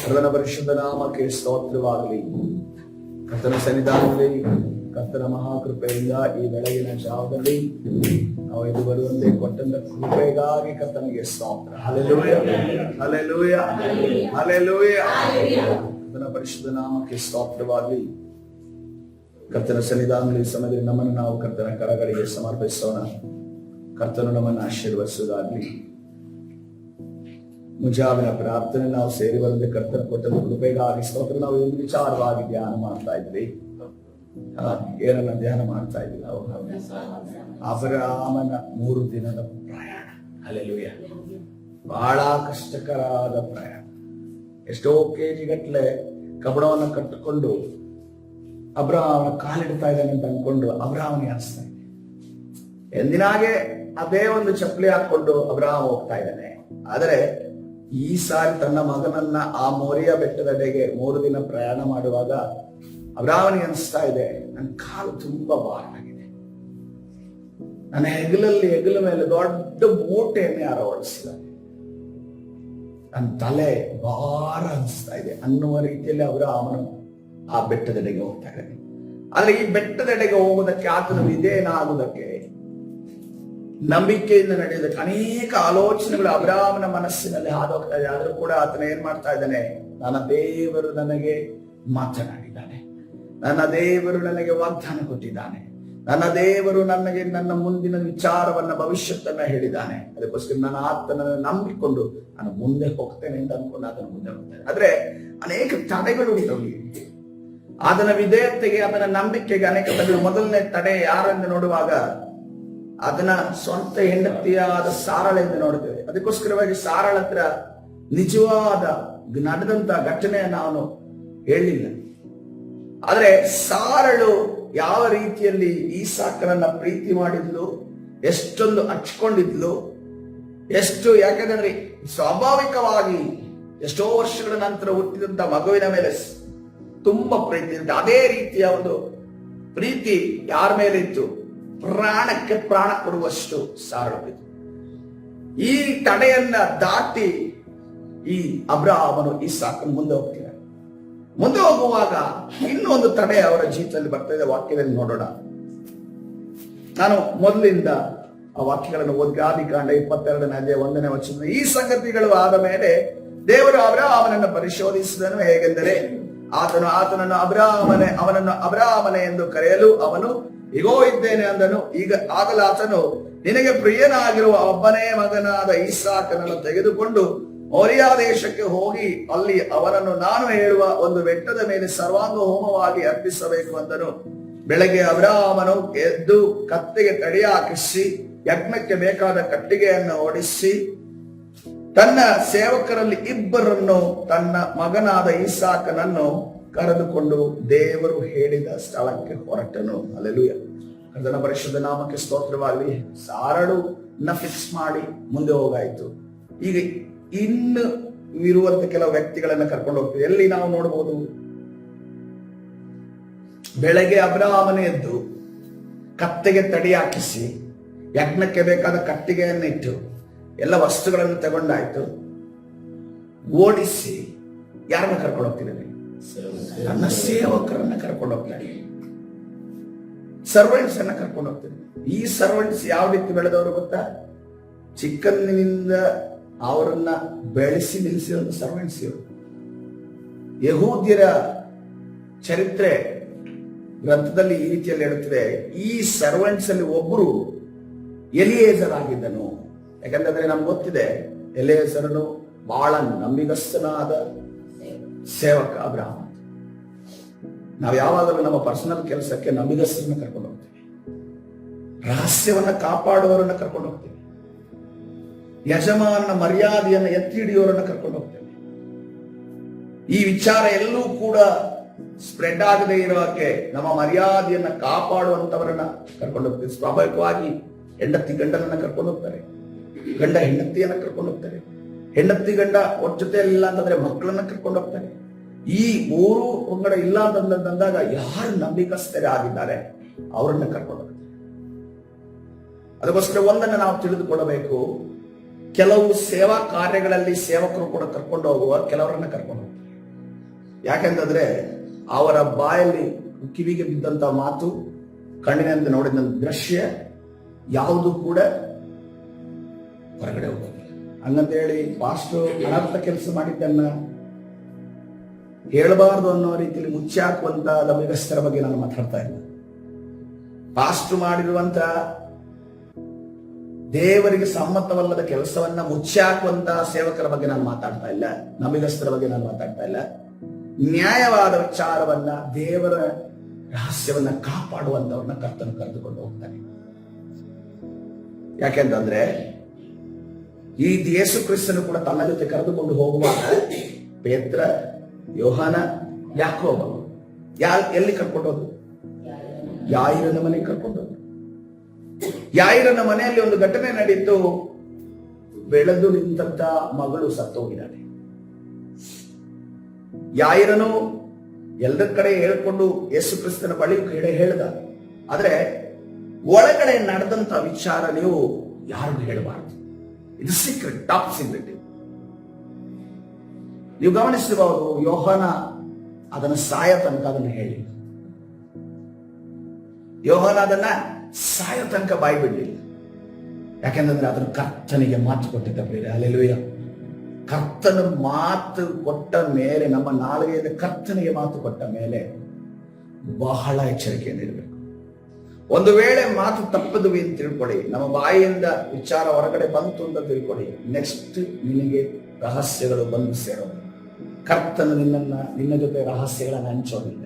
ಕರ್ತನ ಪರಿಶುದ್ಧ ನಾಮಕ್ಕೆ ಸ್ತೋತ್ರವಾಗಲಿ. ಕರ್ತನ ಸನ್ನಿಧಾನದಲ್ಲಿ ಕರ್ತನ ಮಹಾಕೃಪೆಯಿಂದ ಈ ಬೆಳಗಿನ ಜಾವದಲ್ಲಿ ನಾವು ಇದು ಬರುವಂತೆ ಕೊಟ್ಟಂತ ಕೃಪೆಗಾಗಿ ಕರ್ತನಿಗೆ ಸ್ತೋತ್ರ. Hallelujah, hallelujah, hallelujah. ಕರ್ತನ ಪರಿಶುದ್ಧ ನಾಮಕ್ಕೆ ಸ್ತೋತ್ರವಾಗಲಿ. ಕರ್ತನ ಸನ್ನಿಧಾನದಲ್ಲಿ ಸಮಯದಲ್ಲಿ ನಮ್ಮನ್ನು ನಾವು ಕರ್ತನ ಕರಗಳಿಗೆ ಸಮರ್ಪಿಸೋಣ. ಕರ್ತನು ನಮ್ಮನ್ನು ಆಶೀರ್ವದಿಸುವುದಾಗಲಿ. ಮುಂಜಾವಿನ ಪ್ರಾರ್ಥನೆ ನಾವು ಸೇರಿ ಬರದೆ ಕರ್ತನ ಕೊಟ್ಟದ ಕೃಪೆಗಾಗಿ ಸ್ತೋತ್ರ. ನಾವು ಒಂದು ವಿಚಾರವಾಗಿ ಧ್ಯಾನ ಮಾಡ್ತಾ ಇದ್ವಿ. ಏನನ್ನ ಧ್ಯಾನ ಮಾಡ್ತಾ ಇದ್ವಿ ನಾವು? ಅಬ್ರಹಾಮನ 3 ದಿನದ ಪ್ರಯಾಣ. ಹಲ್ಲೆಲೂಯಾ. ಬಹಳ ಕಷ್ಟಕರವಾದ ಪ್ರಯಾಣ. ಎಷ್ಟೋ ಕೆಜಿ ಗಟ್ಟಲೆ ಕಬ್ಬಣವನ್ನು ಕಟ್ಟಿಕೊಂಡು ಅಬ್ರಹಾಮನ ಕಾಲಿಡ್ತಾ ಇದ್ದಾನೆ ಅಂತ ಅನ್ಕೊಂಡು ಅಬ್ರಹಾಮನಿಗೆ ಅನಿಸ್ತಾ ಇದೆ. ಎಂದಿನಾಗೆ ಅದೇ ಒಂದು ಚಪ್ಪಲಿ ಹಾಕೊಂಡು ಅಬ್ರಹಾಮ ಹೋಗ್ತಾ ಇದ್ದಾನೆ. ಆದರೆ ಈ ಸಾರಿ ತನ್ನ ಮಗನನ್ನ ಆ ಮೋರಿಯ ಬೆಟ್ಟದೆಡೆಗೆ 3 ದಿನ ಪ್ರಯಾಣ ಮಾಡುವಾಗ ಅಬ್ರಹಾಮನಿಗೆ ಅನಿಸ್ತಾ ಇದೆ, ನನ್ನ ಕಾಲು ತುಂಬಾ ಭಾರವಾಗಿದೆ. ನನ್ನ ಹೆಗಲ ಮೇಲೆ ದೊಡ್ಡ ಮೂಟೆಯನ್ನು ಯಾರೋ ಓಡಿಸಿದ್ದಾರೆ. ನನ್ನ ತಲೆ ಭಾರ ಅನಿಸ್ತಾ ಇದೆ ಅನ್ನುವ ರೀತಿಯಲ್ಲಿ ಅಬ್ರಹಾಮನು ಆ ಬೆಟ್ಟದೆಡೆಗೆ ಹೋಗ್ತಾ ಇದ್ದಾನೆ. ಆದ್ರೆ ಈ ಬೆಟ್ಟದೆಡೆಗೆ ಹೋಗೋದಕ್ಕೆ, ಆತನ ವಿಧೇಯನಾಗುವುದಕ್ಕೆ, ನಂಬಿಕೆಯಿಂದ ನಡೆಯೋದಕ್ಕೆ ಅನೇಕ ಆಲೋಚನೆಗಳು ಅಬ್ರಹಾಮನ ಮನಸ್ಸಿನಲ್ಲಿ ಹಾದೋಗ್ತಾ ಇದೆ. ಆದ್ರೂ ಕೂಡ ಆತನ ಏನ್ ಮಾಡ್ತಾ ಇದ್ದಾನೆ? ನನ್ನ ದೇವರು ನನಗೆ ಮಾತನಾಡಿದ್ದಾನೆ, ನನ್ನ ದೇವರು ನನಗೆ ವಾಗ್ದಾನ ಕೊಟ್ಟಿದ್ದಾನೆ, ನನ್ನ ದೇವರು ನನಗೆ ನನ್ನ ಮುಂದಿನ ವಿಚಾರವನ್ನ, ಭವಿಷ್ಯತ್ತನ್ನ ಹೇಳಿದ್ದಾನೆ. ಅದಕ್ಕೋಸ್ಕರ ನಾನು ಆತನನ್ನು ನಂಬಿಕೊಂಡು ನಾನು ಮುಂದೆ ಹೋಗ್ತೇನೆ ಅಂತ ಅನ್ಕೊಂಡು ಅದನ್ನು ಮುಂದೆ ಹೋಗ್ತೇನೆ. ಆದ್ರೆ ಅನೇಕ ತಡೆಗಳು ಉಂಟು ಆತನ ವಿಧೇಯತೆಗೆ, ಆತನ ನಂಬಿಕೆಗೆ ಅನೇಕ ತಡೆಗಳು. ಮೊದಲನೇ ತಡೆ ಯಾರೆಂದು ನೋಡುವಾಗ ಅದನ್ನ ಸ್ವಂತ ಹೆಂಡತಿಯಾದ ಸಾರಳೆಂದು ನೋಡುತ್ತೇವೆ. ಅದಕ್ಕೋಸ್ಕರವಾಗಿ ಸಾರಳ ಹತ್ರ ನಿಜವಾದ ನಡೆದಂತ ಘಟನೆಯನ್ನು ಅವನು ಹೇಳಲಿಲ್ಲ. ಆದ್ರೆ ಸಾರಳು ಯಾವ ರೀತಿಯಲ್ಲಿ ಈಸಾಕನನ್ನ ಪ್ರೀತಿ ಮಾಡಿದ್ಲು, ಎಷ್ಟೊಂದು ಹಚ್ಕೊಂಡಿದ್ಲು, ಎಷ್ಟು, ಯಾಕಂದ್ರೆ ಸ್ವಾಭಾವಿಕವಾಗಿ ಎಷ್ಟೋ ವರ್ಷಗಳ ನಂತರ ಹುಟ್ಟಿದಂತ ಮಗುವಿನ ಮೇಲೆ ತುಂಬಾ ಪ್ರೀತಿ ಇರುತ್ತೆ. ಅದೇ ರೀತಿಯ ಒಂದು ಪ್ರೀತಿ ಯಾರ ಮೇಲೆ ಇತ್ತು? ಪ್ರಾಣಕ್ಕೆ ಪ್ರಾಣ ಕೊಡುವಷ್ಟು ಸಾರಳಿತು. ಈ ತಡೆಯನ್ನ ದಾಟಿ ಈ ಅಬ್ರಹಾಮನು ಈಸಾಕನ ಮುಂದೆ ಹೋಗ್ತಿದ್ದಾರೆ. ಮುಂದೆ ಹೋಗುವಾಗ ಇನ್ನೊಂದು ತಡೆ ಅವರ ಜೀವಿತದಲ್ಲಿ ಬರ್ತಾ ಇದೆ. ವಾಕ್ಯದಲ್ಲಿ ನೋಡೋಣ. ನಾನು ಮೊದಲಿಂದ ಆ ವಾಕ್ಯಗಳನ್ನು ಓದಿ, ಆದಿಕಾಂಡ 22ನೇ ಅಧ್ಯಾಯ 1ನೇ ವಚನ. ಈ ಸಂಗತಿಗಳು ಆದ ಮೇಲೆ ದೇವರು ಅಬ್ರಹಾಮನನ್ನು ಪರಿಶೋಧಿಸಿದನು. ಹೇಗೆಂದರೆ ಆತನನ್ನು ಅವನನ್ನು ಅಬ್ರಹಾಮನೆ ಎಂದು ಕರೆಯಲು ಅವನು ಇಗೋ ಇದ್ದೇನೆ ಅಂದನು. ಆಗಲ ಆತನು, ನಿನಗೆ ಪ್ರಿಯನಾಗಿರುವ ಒಬ್ಬನೇ ಮಗನಾದ ಈಸಾಕನನ್ನು ತೆಗೆದುಕೊಂಡು ಮೋರಿಯಾ ದೇಶಕ್ಕೆ ಹೋಗಿ ಅಲ್ಲಿ ಅವನನ್ನು ನಾನು ಹೇಳುವ ಒಂದು ಬೆಟ್ಟದ ಮೇಲೆ ಸರ್ವಾಂಗ ಹೋಮವಾಗಿ ಅರ್ಪಿಸಬೇಕು ಅಂದನು. ಬೆಳಗ್ಗೆ ಅಬ್ರಹಾಮನು ಎದ್ದು ಕತ್ತೆಗೆ ತಡಿ ಹಾಕಿಸಿ ಯಜ್ಞಕ್ಕೆ ಬೇಕಾದ ಕಟ್ಟಿಗೆಯನ್ನು ಓಡಿಸಿ ತನ್ನ ಸೇವಕರಲ್ಲಿ 2 ತನ್ನ ಮಗನಾದ ಈಸಾಕನನ್ನು ಕರೆದುಕೊಂಡು ದೇವರು ಹೇಳಿದ ಸ್ಥಳಕ್ಕೆ ಹೊರಟನು. ಹಲ್ಲೆಲೂಯಾ. ಕರ್ತನ ಪರಿಶುದ್ಧ ನಾಮಕ್ಕೆ ಸ್ತೋತ್ರವಾಗಲಿ. ಸಾರಳು ಫಿಕ್ಸ್ ಮಾಡಿ ಮುಂದೆ ಹೋಗಾಯ್ತು. ಈಗ ಇನ್ನು ಇರುವಂತ ಕೆಲವು ವ್ಯಕ್ತಿಗಳನ್ನ ಕರ್ಕೊಂಡು ಹೋಗ್ತೀವಿ. ಎಲ್ಲಿ ನಾವು ನೋಡಬಹುದು? ಬೆಳಗ್ಗೆ ಅಬ್ರಹಾಮನೇ ಎದ್ದು ಕತ್ತೆಗೆ ತಡಿ ಹಾಕಿಸಿ ಯಜ್ಞಕ್ಕೆ ಬೇಕಾದ ಕಟ್ಟಿಗೆಯನ್ನು ಇಟ್ಟು ಎಲ್ಲ ವಸ್ತುಗಳನ್ನು ತಗೊಂಡಾಯ್ತು. ಓಡಿಸಿ ಯಾರನ್ನ ಕರ್ಕೊಂಡು ಹೋಗ್ತಿದ್ದಾನೆ? ನನ್ನ ಸೇವಕರನ್ನ ಕರ್ಕೊಂಡು ಹೋಗ್ತಾನೆ. ಸರ್ವೆಂಟ್ಸ್ ಅನ್ನ ಕರ್ಕೊಂಡು ಹೋಗ್ತಾನೆ. ಈ ಸರ್ವೆಂಟ್ಸ್ ಯಾವ ರೀತಿ ಬೆಳೆದವರು ಗೊತ್ತಾ? ಚಿಕ್ಕಂದಿನಿಂದ ಅವರನ್ನ ಬೆಳೆಸಿ ನಿಲ್ಲಿಸಿದ ಸರ್ವೆಂಟ್ಸ್ ಇವರು. ಯಹೂದ್ಯರ ಚರಿತ್ರೆ ಗ್ರಂಥದಲ್ಲಿ ಈ ರೀತಿಯಲ್ಲಿ ಹೇಳುತ್ತದೆ. ಈ ಸರ್ವೆಂಟ್ಸ್ ಅಲ್ಲಿ ಒಬ್ಬರು ಎಲಿಯೇಜರ್ ಆಗಿದ್ದನು. ಯಾಕಂದ್ರೆ ನಮ್ಗೆ ಗೊತ್ತಿದೆ, ಎಲಿಯೇಜರನು ಬಹಳ ನಂಬಿಗಸ್ತನಾದ ಸೇವಕ ಅಬ್ರಹಾಮ. ನಾವು ಯಾವಾಗಲೂ ನಮ್ಮ ಪರ್ಸನಲ್ ಕೆಲಸಕ್ಕೆ ನಂಬಿಗಸ್ತರನ್ನ ಕರ್ಕೊಂಡು ಹೋಗ್ತೀವಿ, ರಹಸ್ಯವನ್ನ ಕಾಪಾಡುವವರನ್ನ ಕರ್ಕೊಂಡು ಹೋಗ್ತೀವಿ, ಯಜಮಾನನ ಮರ್ಯಾದೆಯನ್ನು ಎತ್ತಿ ಹಿಡಿಯೋರನ್ನ ಕರ್ಕೊಂಡು ಹೋಗ್ತೇವೆ. ಈ ವಿಚಾರ ಎಲ್ಲೂ ಕೂಡ ಸ್ಪ್ರೆಡ್ ಆಗದೆ ಇರೋಕೆ ನಮ್ಮ ಮರ್ಯಾದೆಯನ್ನ ಕಾಪಾಡುವಂತವರನ್ನ ಕರ್ಕೊಂಡು ಹೋಗ್ತೇವೆ. ಸ್ವಾಭಾವಿಕವಾಗಿ ಹೆಂಡತಿ ಗಂಡನನ್ನ ಕರ್ಕೊಂಡು ಹೋಗ್ತಾರೆ, ಗಂಡ ಹೆಂಡತಿಯನ್ನ ಕರ್ಕೊಂಡು ಹೋಗ್ತಾರೆ, ಹೆಂಡತಿ ಗಂಡ ಒಟ್ಟು ಜೊತೆ ಇಲ್ಲ ಅಂತಂದ್ರೆ ಮಕ್ಕಳನ್ನ ಕರ್ಕೊಂಡು ಹೋಗ್ತಾರೆ. ಈ 3 ಒಂಗಡ ಇಲ್ಲ ಅಂತಂದಾಗ ಯಾರು ನಂಬಿಕಸ್ಥರೇ ಆಗಿದ್ದಾರೆ ಅವರನ್ನ ಕರ್ಕೊಂಡು ಹೋಗ್ತಾರೆ. ಅದಕ್ಕೋಸ್ಕರ ಒಂದನ್ನು ನಾವು ತಿಳಿದುಕೊಳ್ಳಬೇಕು. ಕೆಲವು ಸೇವಾ ಕಾರ್ಯಗಳಲ್ಲಿ ಸೇವಕರು ಕೂಡ ಕರ್ಕೊಂಡು ಹೋಗುವ ಕೆಲವರನ್ನ ಕರ್ಕೊಂಡು ಹೋಗ್ತಾರೆ. ಯಾಕೆಂತಂದ್ರೆ ಅವರ ಬಾಯಲ್ಲಿ ಕಿವಿಗೆ ಬಿದ್ದಂತ ಮಾತು, ಕಣ್ಣಿನಿಂದ ನೋಡಿದ ದೃಶ್ಯ ಯಾವುದು ಕೂಡ ಹೊರಗಡೆ ಹೋಗೋದಿಲ್ಲ. ಹಂಗಂತ ಹೇಳಿ ಪಾಸ್ಟರ್ ಅನರ್ಥ ಕೆಲಸ ಮಾಡಿದ್ದನ್ನ ಹೇಳಬಾರದು ಅನ್ನೋ ರೀತಿಯಲ್ಲಿ ಮುಚ್ಚಿ ಹಾಕುವಂತ ನಂಬಿಗಸ್ತರ ಬಗ್ಗೆ ನಾನು ಮಾತಾಡ್ತಾ ಇಲ್ಲ. ಪಾಸ್ಟರ್ ಮಾಡಿರುವಂತ ದೇವರಿಗೆ ಸಮ್ಮತವಲ್ಲದ ಕೆಲಸವನ್ನ ಮುಚ್ಚಿ ಹಾಕುವಂತ ಸೇವಕರ ಬಗ್ಗೆ ನಾನು ಮಾತಾಡ್ತಾ ಇಲ್ಲ, ನಂಬಿಗಸ್ತರ ಬಗ್ಗೆ ನಾನು ಮಾತಾಡ್ತಾ ಇಲ್ಲ. ನ್ಯಾಯವಾದ ವಿಚಾರವನ್ನ, ದೇವರ ರಹಸ್ಯವನ್ನ ಕಾಪಾಡುವಂತವ್ರನ್ನ ಕರ್ತನು ಕರೆದುಕೊಂಡು ಹೋಗ್ತಾನೆ. ಯಾಕೆಂತಂದ್ರೆ ಈ ಯೇಸು ಕ್ರಿಸ್ತನು ಕೂಡ ತನ್ನ ಜೊತೆ ಕರೆದುಕೊಂಡು ಹೋಗುವಾಗ ಪೇತ್ರ, ಯೋಹಾನ, ಯಾಕೋಬ ಎಲ್ಲಿ ಕರ್ಕೊಂಡೋದು? ಯಾಯಿರನ ಮನೆಗೆ ಕರ್ಕೊಂಡೋದು. ಯಾಯಿರನ ಮನೆಯಲ್ಲಿ ಒಂದು ಘಟನೆ ನಡೀತು. ಬೆಳೆದು ನಿಂತ ಮಗಳು ಸತ್ತೋಗಿದ್ದಾಳೆ. ಯಾಯಿರನು ಎಲ್ಲರ ಕಡೆ ಹೇಳ್ಕೊಂಡು ಯೇಸು ಕ್ರಿಸ್ತನ ಬಳಿ ಹೇಳ್ದ. ಆದ್ರೆ ಒಳಗಡೆ ನಡೆದಂತ ವಿಚಾರ ನೀವು ಯಾರಿಗೂ ಹೇಳಬಾರದು. ಇದು ಸೀಕ್ರೆಟ್, ಟಾಪ್ ಸೀಕ್ರೆಟ್. ನೀವು ಗಮನಿಸಬಹುದು, ಯೋಹಾನ ಅದನ್ನು ಸಾಯ ತನಕ ಅದನ್ನು ಹೇಳಿ, ಯೋಹಾನ ಅದನ್ನ ಸಾಯ ತನಕ ಬಾಯಿ ಬಿಡಲಿಲ್ಲ. ಯಾಕೆಂದ್ರೆ ಅದನ್ನು ಕರ್ತನಿಗೆ ಮಾತು ಕೊಟ್ಟಿದ್ದ ಬೇರೆ. ಹಲ್ಲೆಲೂಯಾ. ಕರ್ತನ ಮಾತು ಕೊಟ್ಟ ಮೇಲೆ, ನಮ್ಮ ನಾಲಿಗೆಯಿಂದ ಕರ್ತನಿಗೆ ಮಾತು ಕೊಟ್ಟ ಮೇಲೆ ಬಹಳ ಎಚ್ಚರಿಕೆಯಿಂದಿರಬೇಕು. ಒಂದು ವೇಳೆ ಮಾತು ತಪ್ಪದ್ವಿ ಅಂತ ತಿಳ್ಕೊಳ್ಳಿ, ನಮ್ಮ ಬಾಯಿಯಿಂದ ವಿಚಾರ ಹೊರಗಡೆ ಬಂತು ಅಂತ ತಿಳ್ಕೊಳ್ಳಿ, ನೆಕ್ಸ್ಟ್ ನಿನಗೆ ರಹಸ್ಯಗಳು ಬಂದು ಸೇರೋದು. ಕರ್ತನ ನಿನ್ನ ಜೊತೆ ರಹಸ್ಯಗಳನ್ನ ಹಂಚೋದಿಲ್ಲ.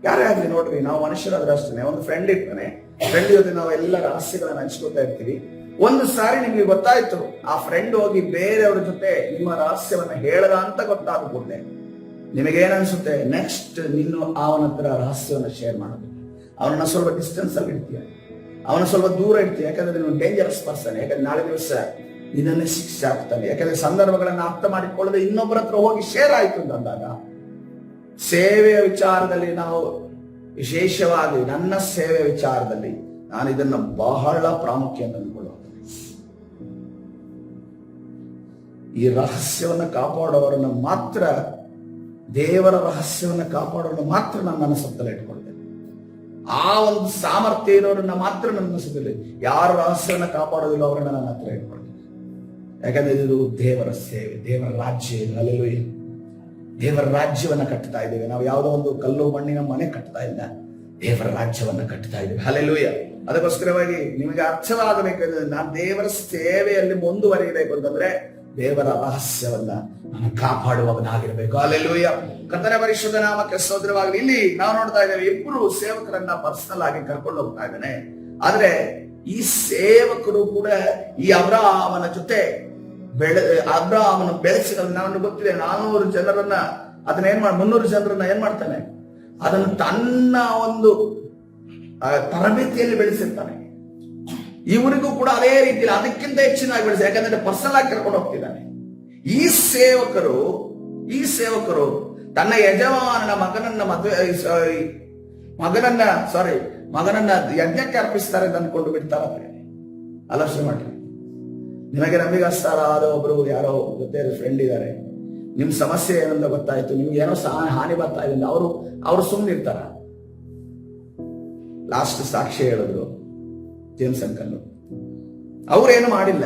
ಯಾರೇ ಆಗ್ಲಿ ನೋಡ್ರಿ, ನಾವು ಮನುಷ್ಯರಾದ್ರೆ ಅಷ್ಟೇ. ಒಂದು ಫ್ರೆಂಡ್ ಇರ್ತಾನೆ, ಫ್ರೆಂಡ್ ಜೊತೆ ನಾವು ಎಲ್ಲ ರಹಸ್ಯಗಳನ್ನ ಹಂಚ್ಕೋತಾ ಇರ್ತೀವಿ. ಒಂದು ಸಾರಿ ನಿಮ್ಗೆ ಗೊತ್ತಾಯ್ತು, ಆ ಫ್ರೆಂಡ್ ಹೋಗಿ ಬೇರೆಯವ್ರ ಜೊತೆ ನಿಮ್ಮ ರಹಸ್ಯವನ್ನ ಹೇಳದ ಅಂತ ಗೊತ್ತಾದ ಕೂಡಲೇ ನಿಮಗೇನ್ ಅನ್ಸುತ್ತೆ? ನೆಕ್ಸ್ಟ್ ನೀನು ಅವನ ಹತ್ರ ರಹಸ್ಯವನ್ನ ಶೇರ್ ಮಾಡೋದು. ಅವನನ್ನ ಸ್ವಲ್ಪ ಡಿಸ್ಟೆನ್ಸ್ ಅಲ್ಲಿ ಇಡ್ತೀಯ, ಅವನ ಸ್ವಲ್ಪ ದೂರ ಇಡ್ತೀಯ. ಯಾಕಂದ್ರೆ ನೀನು ಡೇಂಜರಸ್ ಪರ್ಸನ್. ಯಾಕಂದ್ರೆ ನಾಳೆ ದಿವಸ ನಿನ್ನನ್ನೇ ಶಿಕ್ಷೆ ಆಗ್ತಾನೆ. ಯಾಕಂದ್ರೆ ಸಂದರ್ಭಗಳನ್ನ ಅರ್ಥ ಮಾಡಿಕೊಳ್ಳದೆ ಇನ್ನೊಬ್ಬರ ಹತ್ರ ಹೋಗಿ ಶೇರ್ ಆಯ್ತು ಅಂದಾಗ, ಸೇವೆಯ ವಿಚಾರದಲ್ಲಿ ನಾವು ವಿಶೇಷವಾಗಿ, ನನ್ನ ಸೇವೆಯ ವಿಚಾರದಲ್ಲಿ ನಾನು ಇದನ್ನ ಬಹಳ ಪ್ರಾಮುಖ್ಯತೆ ಅಂದ್ಕೊಳ್ಳುತ್ತೇನೆ. ಈ ರಹಸ್ಯವನ್ನ ಕಾಪಾಡೋರನ್ನ ಮಾತ್ರ, ದೇವರ ರಹಸ್ಯವನ್ನ ಕಾಪಾಡೋರನ್ನ ಮಾತ್ರ ನಾನು ನನ್ನ ಸುತ್ತಲೇ ಇಟ್ಕೊಳ್ತೇನೆ. ಆ ಒಂದು ಸಾಮರ್ಥ್ಯ ಇರೋರನ್ನ ಮಾತ್ರ ನನ್ನ ಸುತ್ತಲೇ, ಯಾರ ರಹಸ್ಯವನ್ನ ಕಾಪಾಡೋದಿಲ್ಲ ಅವರನ್ನ ನನ್ನ ಹತ್ರ ಇಟ್ಕೊಳ್ತೇನೆ. ಯಾಕಂದ್ರೆ ಇದು ದೇವರ ಸೇವೆ, ದೇವರ ರಾಜ್ಯ. ಹಲ್ಲೆಲೂಯಾ. ದೇವರ ರಾಜ್ಯವನ್ನ ಕಟ್ತಾ ಇದ್ದೇವೆ ನಾವು. ಯಾವುದೋ ಒಂದು ಕಲ್ಲು ಮಣ್ಣಿನ ಮನೆ ಕಟ್ತಾ ಇಲ್ಲ, ದೇವರ ರಾಜ್ಯವನ್ನ ಕಟ್ತಾ ಇದ್ದೇವೆ. ಹಲ್ಲೆಲೂಯಾ. ಅದಕ್ಕೋಸ್ಕರವಾಗಿ ನಿಮಗೆ ಅರ್ಥವಾಗಬೇಕಂದ್ರೆ, ನಾನು ದೇವರ ಸೇವೆಯಲ್ಲಿ ಮುಂದುವರಿಯಬೇಕು ಅಂತಂದ್ರೆ ದೇವರ ರಹಸ್ಯವನ್ನ ನಾನು ಕಾಪಾಡುವವನಾಗಿರ್ಬೇಕು. ಹಲ್ಲೆಲೂಯಾ. ಕರ್ತನ ಪರಿಶುದ್ಧ ನಾಮಕ್ಕೆ ಸ್ತೋತ್ರವಾಗಲಿ. ಇಲ್ಲಿ ನಾವು ನೋಡ್ತಾ ಇದ್ದೇವೆ, ಇಬ್ಬರು ಸೇವಕರನ್ನ ಪರ್ಸನಲ್ ಆಗಿ ಕರ್ಕೊಂಡು ಹೋಗ್ತಾ ಇದ್ದಾನೆ. ಆದ್ರೆ ಈ ಸೇವಕರು ಕೂಡ ಈ ಅಬ್ರಹಾಮನ ಜೊತೆ ಅಬ್ರಹಾಮನ ಬೆಳೆಸಿದ, ನಾನು ಗೊತ್ತಿದೆ, 400 ಜನರನ್ನ, ಅದನ್ನೇನ್ 300 ಜನರನ್ನ ಏನ್ ಮಾಡ್ತಾನೆ, ಅದನ್ನು ತನ್ನ ಒಂದು ತರಬೇತಿಯಲ್ಲಿ ಬೆಳೆಸಿರ್ತಾನೆ. ಇವರಿಗೂ ಕೂಡ ಅದೇ ರೀತಿಯಲ್ಲಿ ಅದಕ್ಕಿಂತ ಹೆಚ್ಚಿನಾಗಿ ಬೆಳೆಸಿ, ಯಾಕಂದ್ರೆ ಪರ್ಸನಲ್ ಆಗಿ ಕರ್ಕೊಂಡು ಹೋಗ್ತಿದ್ದಾನೆ. ಈ ಸೇವಕರು ತನ್ನ ಯಜಮಾನನ ಮಗನನ್ನ ಯಜ್ಞಕ್ಕೆ ಅರ್ಪಿಸ್ತಾರೆ ಅಂತ ಅನ್ಕೊಂಡು ಬಿಡ್ತಾರೆ. ಆಲೋಚನೆ ಮಾಡಿ. ನಿಮಗೆ ನಂಬಿಗಸ್ತಾರ ಆದ ಒಬ್ರು ಯಾರೋ ಜೊತೆ ಫ್ರೆಂಡ್ ಇದ್ದಾರೆ, ನಿಮ್ ಸಮಸ್ಯೆ ಏನಂತ ಗೊತ್ತಾಯ್ತು, ನಿಮ್ಗೆ ಏನೋ ಹಾನಿ ಬರ್ತಾ ಇದೆ, ಅವರು ಸುಮ್ಮನೆ ಇರ್ತಾರ. ಲಾಸ್ಟ್ ಸಾಕ್ಷಿ ಹೇಳಿದ್ರು ಜೇಮ್ಸ್ ಅಂಕಲ್, ಅವ್ರೇನು ಮಾಡಿಲ್ಲ.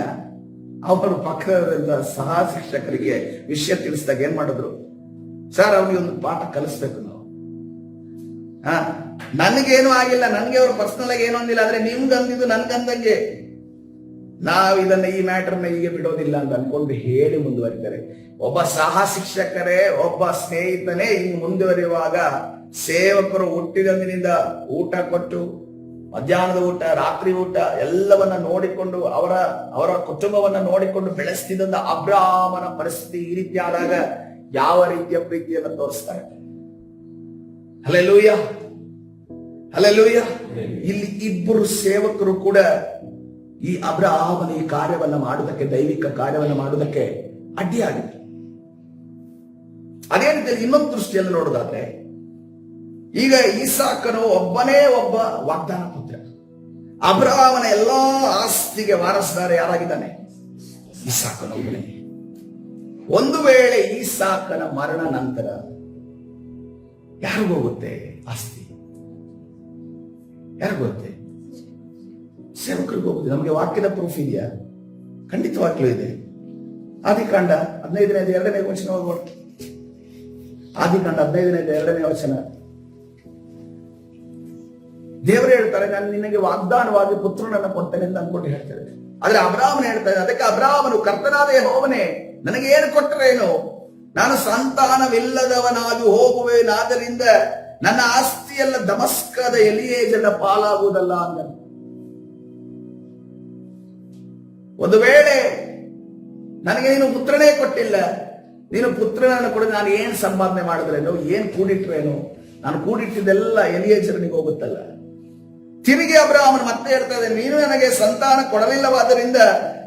ಅವರು ಪಕ್ಕದ ಸಹ ಶಿಕ್ಷಕರಿಗೆ ವಿಷಯ ತಿಳಿಸಿದಾಗ ಏನ್ ಮಾಡಿದ್ರು, ಸರ್ ಅವ್ರಿಗೆ ಒಂದು ಪಾಠ ಕಲಿಸ್ಬೇಕು ನಾವು. ನನ್ಗೇನು ಆಗಿಲ್ಲ, ನನ್ಗೆ ಅವ್ರು ಪರ್ಸನಲ್ ಆಗಿ ಏನೂ ಅಂದಿಲ್ಲ, ಆದ್ರೆ ನಿಮ್ಗಂದಿದ್ದು ನನ್ಗಂದಂಗೆ ನಾವು ಇದನ್ನ, ಈ ಮ್ಯಾಟರ್ನ ಹೀಗೆ ಬಿಡೋದಿಲ್ಲ ಅಂತ ಅನ್ಕೊಂಡು ಹೇಳಿ ಮುಂದುವರಿತಾರೆ. ಒಬ್ಬ ಸಹ ಶಿಕ್ಷಕರೇ, ಒಬ್ಬ ಸ್ನೇಹಿತನೇ ಹಿಂಗ್ ಮುಂದುವರಿಯುವಾಗ ಸೇವಕರು ಹುಟ್ಟಿದಂದಿನಿಂದ ಊಟ ಕೊಟ್ಟು, ಮಧ್ಯಾಹ್ನದ ಊಟ, ರಾತ್ರಿ ಊಟ ಎಲ್ಲವನ್ನ ನೋಡಿಕೊಂಡು ಅವರ ಕುಟುಂಬವನ್ನ ನೋಡಿಕೊಂಡು ಬೆಳೆಸ್ತಿದ್ದ ಅಬ್ರಹಾಮನ ಪರಿಸ್ಥಿತಿ ಈ ರೀತಿ ಆದಾಗ ಯಾವ ರೀತಿಯ ಪ್ರೀತಿಯನ್ನು ತೋರಿಸ್ತಾರೆ. Hallelujah, hallelujah. ಇಲ್ಲಿ ಇಬ್ಬರು ಸೇವಕರು ಕೂಡ ಈ ಅಬ್ರಹಾಮನ ಈ ಕಾರ್ಯವನ್ನ ಮಾಡುವುದಕ್ಕೆ, ದೈವಿಕ ಕಾರ್ಯವನ್ನ ಮಾಡುವುದಕ್ಕೆ ಅಡ್ಡಿಯಾಗಿದೆ. ಅದೇ ರೀತಿಯಲ್ಲಿ ಇನ್ನೊಂದು ದೃಷ್ಟಿಯಲ್ಲಿ ನೋಡೋದಾದ್ರೆ, ಈಗ ಇಸಾಕನು ಒಬ್ಬನೇ ಒಬ್ಬ ವಾಗ್ದಾನ ಪುತ್ರ. ಅಬ್ರಹಾಮನ ಎಲ್ಲಾ ಆಸ್ತಿಗೆ ವಾರಸದಾರ ಯಾರಾಗಿದ್ದಾನೆ? ಇಸಾಕನು ಒಬ್ಬನೇ. ಒಂದು ವೇಳೆ ಇಸಾಕನ ಮರಣ ನಂತರ ಯಾರಿಗೋಗುತ್ತೆ ಆಸ್ತಿ? ಯಾರಿಗೋಗುತ್ತೆ? ಸೇವಕರಿಗೆ ಹೋಗುತ್ತೆ. ನಮಗೆ ವಾಕ್ಯದ ಪ್ರೂಫ್ ಇದೆಯಾ? ಖಂಡಿತವಾಗ್ಲೂ ಇದೆ. ಆದಿಕಾಂಡ 15ನೇ 2ನೇ ವಚನ ಹೋಗೋಣ. ಆದಿಕಾಂಡ 15ನೇ 2ನೇ ವಚನ. ದೇವರು ಹೇಳ್ತಾರೆ, ನಾನು ನಿನಗೆ ವಾಗ್ದಾನವಾಗಿ ಪುತ್ರನನ್ನು ಕೊಡ್ತೇನೆ ಅಂತ ಅನ್ಕೊಂಡು ಹೇಳ್ತಾರೆ. ಆದ್ರೆ ಅಬ್ರಾಮನ ಹೇಳ್ತಾರೆ, ಅದಕ್ಕೆ ಅಬ್ರಾಮನು, ಕರ್ತನಾದ ಯೆಹೋವನೇ, ನನಗೆ ಏನು ಕೊಟ್ಟರೇನು? ನಾನು ಸಂತಾನವಿಲ್ಲದವನಾಗಿ ಹೋಗುವೆನಾದ್ದರಿಂದ ನನ್ನ ಆಸ್ತಿಯೆಲ್ಲ ದಮಸ್ಕದ ಎಲಿಯೇಜನ ಪಾಲಾಗುವುದಲ್ಲ ಅಂದ. ಒಂದು ವೇಳೆ ನನಗೆ ನೀನು ಪುತ್ರನೇ ಕೊಟ್ಟಿಲ್ಲ, ನೀನು ಪುತ್ರನನ್ನು ಕೊಡ, ನಾನು ಏನ್ ಸಂಪಾದನೆ ಮಾಡಿದ್ರೇನು, ಏನ್ ಕೂಡಿಟ್ರೇನು? ನಾನು ಕೂಡಿಟ್ಟಿದ್ದೆಲ್ಲ ಎಲಿಯೇಜರನಿಗೆ ಹೋಗುತ್ತಲ್ಲ. ತಿರುಗಿ ಅಬ್ರಾಮನು ಮತ್ತೆ ಹೇಳ್ತಾ ಇದ್ದಾನೆ, ನೀನು ನನಗೆ ಸಂತಾನ ಕೊಡಲಿಲ್ಲವಾದ್ದರಿಂದ